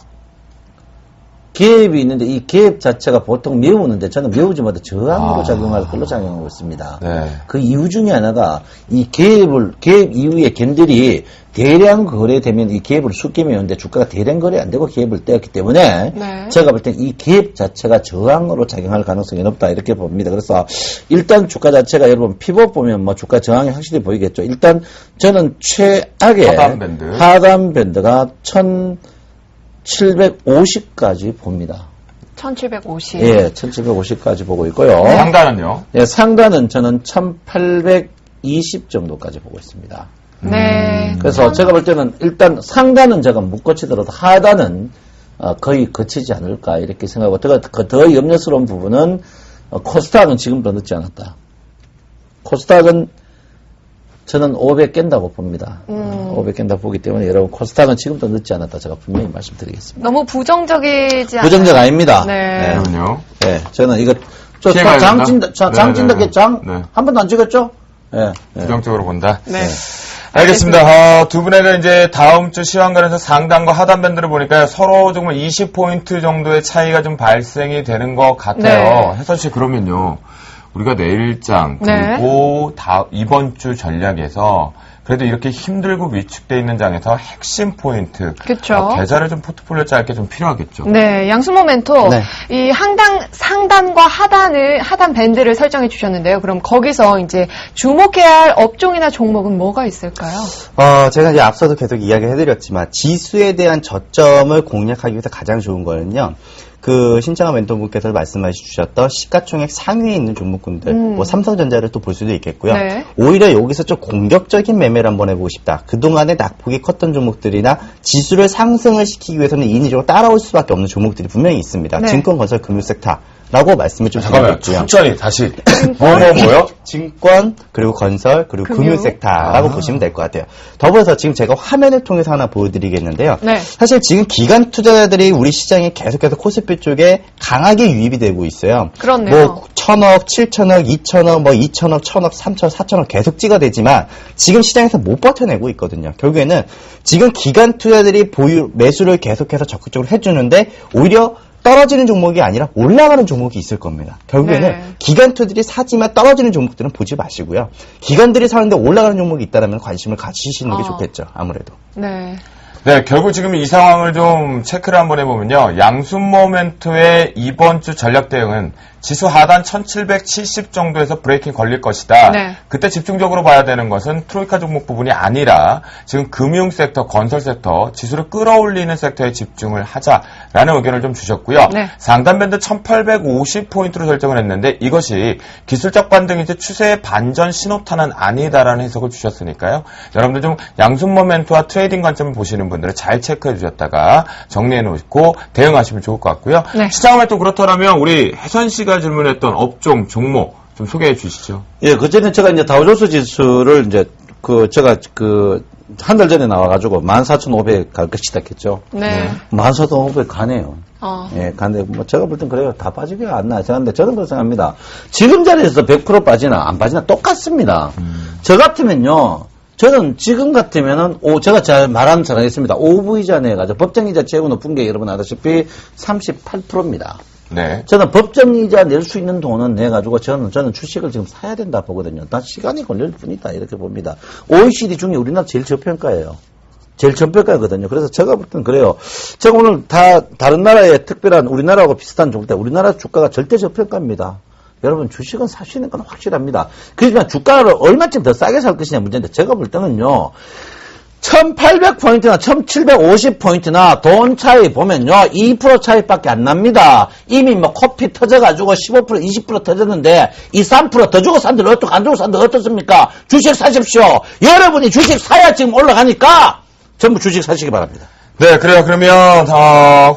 갭이 있는데 이 갭 자체가 보통 메우는데 저는 메우지 못해 저항으로 작용할 걸로 작용하고 있습니다. 네. 그 이유 중에 하나가 이 갭 이후에 갭들이 대량 거래되면 이 갭을 쉽게 메우는데 주가가 대량 거래 안 되고 갭을 떼었기 때문에 네. 제가 볼 때 이 갭 자체가 저항으로 작용할 가능성이 높다 이렇게 봅니다. 그래서 일단 주가 자체가 여러분 피벗 보면 주가 저항이 확실히 보이겠죠. 일단 저는 최악의 하단 밴드가 1750까지 봅니다. 1750. 예, 1750까지 보고 있고요. 상단은요? 예, 상단은 저는 1820 정도까지 보고 있습니다. 네. 그래서 제가 볼 때는 일단 상단은 제가 못 거치더라도 하단은 거의 거치지 않을까 이렇게 생각하고 더 염려스러운 부분은 코스닥은 지금도 늦지 않았다. 코스닥은 저는 500 깬다고 봅니다. 500 깬다고 보기 때문에 여러분 코스닥은 지금도 늦지 않았다 제가 분명히 말씀드리겠습니다. 너무 부정적이지 않아요? 부정적 아닙니다. 네. 그럼요. 네, 저는 이거 피해가야 된다? 장찐다 네. 한 번도 안 찍었죠? 네. 부정적으로 본다. 네. 알겠습니다. 두 분에게 이제 다음 주 시황관에서 상단과 하단 밴드를 보니까 서로 정말 20포인트 정도의 차이가 좀 발생이 되는 것 같아요. 네. 혜선 씨, 그러면요. 우리가 내일장, 네. 그리고 이번 주 전략에서 그래도 이렇게 힘들고 위축돼 있는 장에서 핵심 포인트. 그쵸. 계좌를 좀 포트폴리오 짧게 좀 필요하겠죠. 네, 양수모 멘토. 네. 이 상단과 하단 밴드를 설정해 주셨는데요. 그럼 거기서 이제 주목해야 할 업종이나 종목은 뭐가 있을까요? 제가 이제 앞서도 계속 이야기해드렸지만 지수에 대한 저점을 공략하기 위해서 가장 좋은 거는요. 신창환 멘토분께서 말씀해 주셨던 시가총액 상위에 있는 종목군들, 뭐 삼성전자를 또 볼 수도 있겠고요. 네. 오히려 여기서 좀 공격적인 매매를 한번 해보고 싶다. 그동안에 낙폭이 컸던 종목들이나 지수를 상승을 시키기 위해서는 인위적으로 따라올 수밖에 없는 종목들이 분명히 있습니다. 네. 증권, 건설, 금융섹터라고 말씀을 좀 잠깐만요. 드리겠고요. 천천히 다시. 뭐요? 증권, 그리고 건설, 그리고 금융섹터라고 보시면 될 것 같아요. 더불어서 지금 제가 화면을 통해서 하나 보여드리겠는데요. 네. 사실 지금 기관 투자자들이 우리 시장에 계속해서 코스피 쪽에 강하게 유입이 되고 있어요. 그렇네요. 뭐 1,000억, 7,000억, 2,000억, 뭐 2,000억, 1,000억, 3,000억, 4,000억 계속 찍어대지만 지금 시장에서 못 버텨내고 있거든요. 결국에는 지금 기관 투자자들이 매수를 계속해서 적극적으로 해주는데 오히려 떨어지는 종목이 아니라 올라가는 종목이 있을 겁니다. 결국에는 네. 기관투들이 사지만 떨어지는 종목들은 보지 마시고요. 기관들이 사는데 올라가는 종목이 있다면 관심을 가지시는 게 좋겠죠. 아무래도. 네. 네, 결국 지금 이 상황을 좀 체크를 한번 해보면요. 양순모 멘토의 이번 주 전략 대응은 지수 하단 1770 정도에서 브레이킹 걸릴 것이다. 네. 그때 집중적으로 봐야 되는 것은 트로이카 종목 부분이 아니라 지금 금융 섹터, 건설 섹터, 지수를 끌어올리는 섹터에 집중을 하자라는 의견을 좀 주셨고요. 네. 상단 밴드 1850포인트로 설정을 했는데 이것이 기술적 반등이지 추세의 반전 신호탄은 아니다라는 해석을 주셨으니까요. 여러분들 좀 양순모 멘토와 트레이딩 관점을 보시는 분들은 잘 체크해 주셨다가 정리해 놓고 대응하시면 좋을 것 같고요. 네. 시장을 또 그렇다면 우리 혜선 씨가 질문했던 업종, 종목 좀 소개해 주시죠. 예, 그전에 제가 이제 다우존스 지수를 이제 제가 한 달 전에 나와가지고 14,500 갈 것이다 했죠. 네. 14,500 가네요. 예, 근데 뭐 제가 볼 땐 그래요. 다 빠지기가 안 나요. 근데 저는 그렇게 생각합니다. 지금 자리에서 100% 빠지나 안 빠지나 똑같습니다. 저 같으면요. 저는 지금 같으면은 제가 잘 말하는 잘 하겠습니다. OV이자 내가지고 법정이자 최고 높은 게 여러분 아다시피 38%입니다. 네. 저는 법정이자 낼 수 있는 돈은 내가지고 저는 주식을 지금 사야 된다 보거든요. 다 시간이 걸릴 뿐이다 이렇게 봅니다. OECD 중에 우리나라 제일 저평가예요. 제일 저평가거든요. 그래서 제가 볼 때는 그래요. 제가 오늘 다른 나라의 특별한 우리나라하고 비슷한 종때 우리나라 주가가 절대 저평가입니다. 여러분 주식은 사시는 건 확실합니다. 그렇지만 주가를 얼마쯤 더 싸게 살 것이냐 문제인데 제가 볼 때는요. 1800포인트나 1750포인트나 돈 차이 보면요. 2% 차이밖에 안 납니다. 이미 뭐 코피 터져가지고 15% 20% 터졌는데 이 3% 더 주고 산들 어떻고 안 주고 산들 어떻습니까? 주식 사십시오. 여러분이 주식 사야 지금 올라가니까 전부 주식 사시기 바랍니다. 네, 그래요. 그러면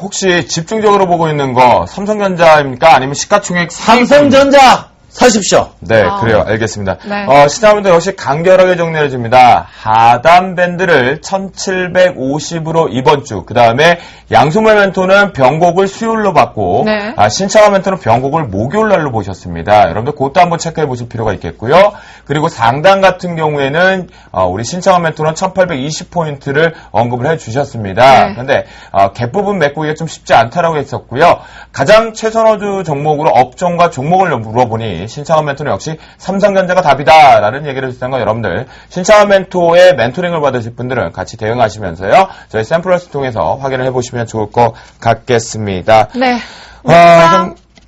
혹시 집중적으로 보고 있는 거 삼성전자입니까? 아니면 시가총액 삼성전자 사십시오. 네, 그래요. 알겠습니다. 네. 시장분들 역시 간결하게 정리해 줍니다. 하단 밴드를 1750으로 이번 주, 그 다음에 양수모 멘토는 변곡을 수요일로 받고, 네. 신창환 멘토는 변곡을 목요일 날로 보셨습니다. 여러분들 그것도 한번 체크해 보실 필요가 있겠고요. 그리고 상단 같은 경우에는 우리 신창환 멘토는 1820포인트를 언급을 해 주셨습니다. 네. 그런데 갭 부분 메꾸기가 좀 쉽지 않다라고 했었고요. 가장 최선호주 종목으로 업종과 종목을 물어보니 신창환 멘토는 역시 삼성전자가 답이다라는 얘기를 했던 거 여러분들 신창환 멘토의 멘토링을 받으실 분들은 같이 대응하시면서요. 저희 샘플러스 통해서 확인을 해보시면 좋을 것 같겠습니다. 네.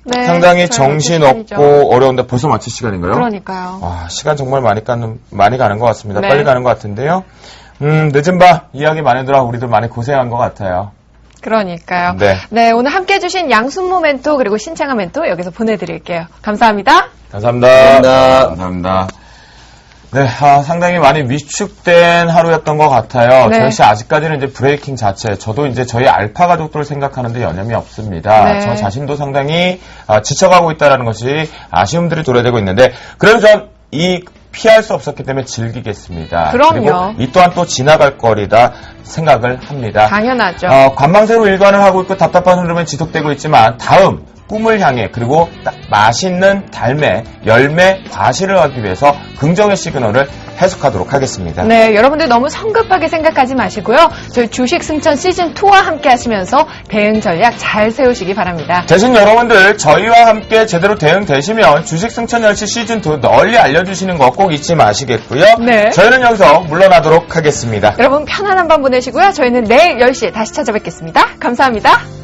네. 상당히 저희가 정신없고 어려운데 벌써 마칠 시간인가요? 그러니까요. 시간 정말 많이 가는 것 같습니다. 네. 빨리 가는 것 같은데요. 늦은 밤 이야기 많이 들어 우리들 많이 고생한 것 같아요. 그러니까요. 네. 네, 오늘 함께 해주신 양순모 멘토 그리고 신창환 멘토 여기서 보내드릴게요. 감사합니다. 감사합니다. 감사합니다. 네, 상당히 많이 위축된 하루였던 것 같아요. 네. 저 역시 아직까지는 이제 브레이킹 자체, 저도 이제 저희 알파 가족들을 생각하는데 여념이 없습니다. 네. 저 자신도 상당히 지쳐가고 있다는 것이 아쉬움들이 도래되고 있는데, 그래도 전 이 피할 수 없었기 때문에 즐기겠습니다. 그럼요. 그리고 이 또한 또 지나갈 거리다 생각을 합니다. 당연하죠. 관망세로 일관을 하고 있고 답답한 흐름은 지속되고 있지만 다음 꿈을 향해 그리고 딱 맛있는 달매, 열매, 과실을 하기 위해서 긍정의 시그널을 해석하도록 하겠습니다. 네, 여러분들 너무 성급하게 생각하지 마시고요. 저희 주식 승천 시즌2와 함께 하시면서 대응 전략 잘 세우시기 바랍니다. 대신 여러분들 저희와 함께 제대로 대응되시면 주식 승천 열시 시즌2 널리 알려주시는 거 꼭 잊지 마시겠고요. 네. 저희는 여기서 물러나도록 하겠습니다. 여러분 편안한 밤 보내시고요. 저희는 내일 10시에 다시 찾아뵙겠습니다. 감사합니다.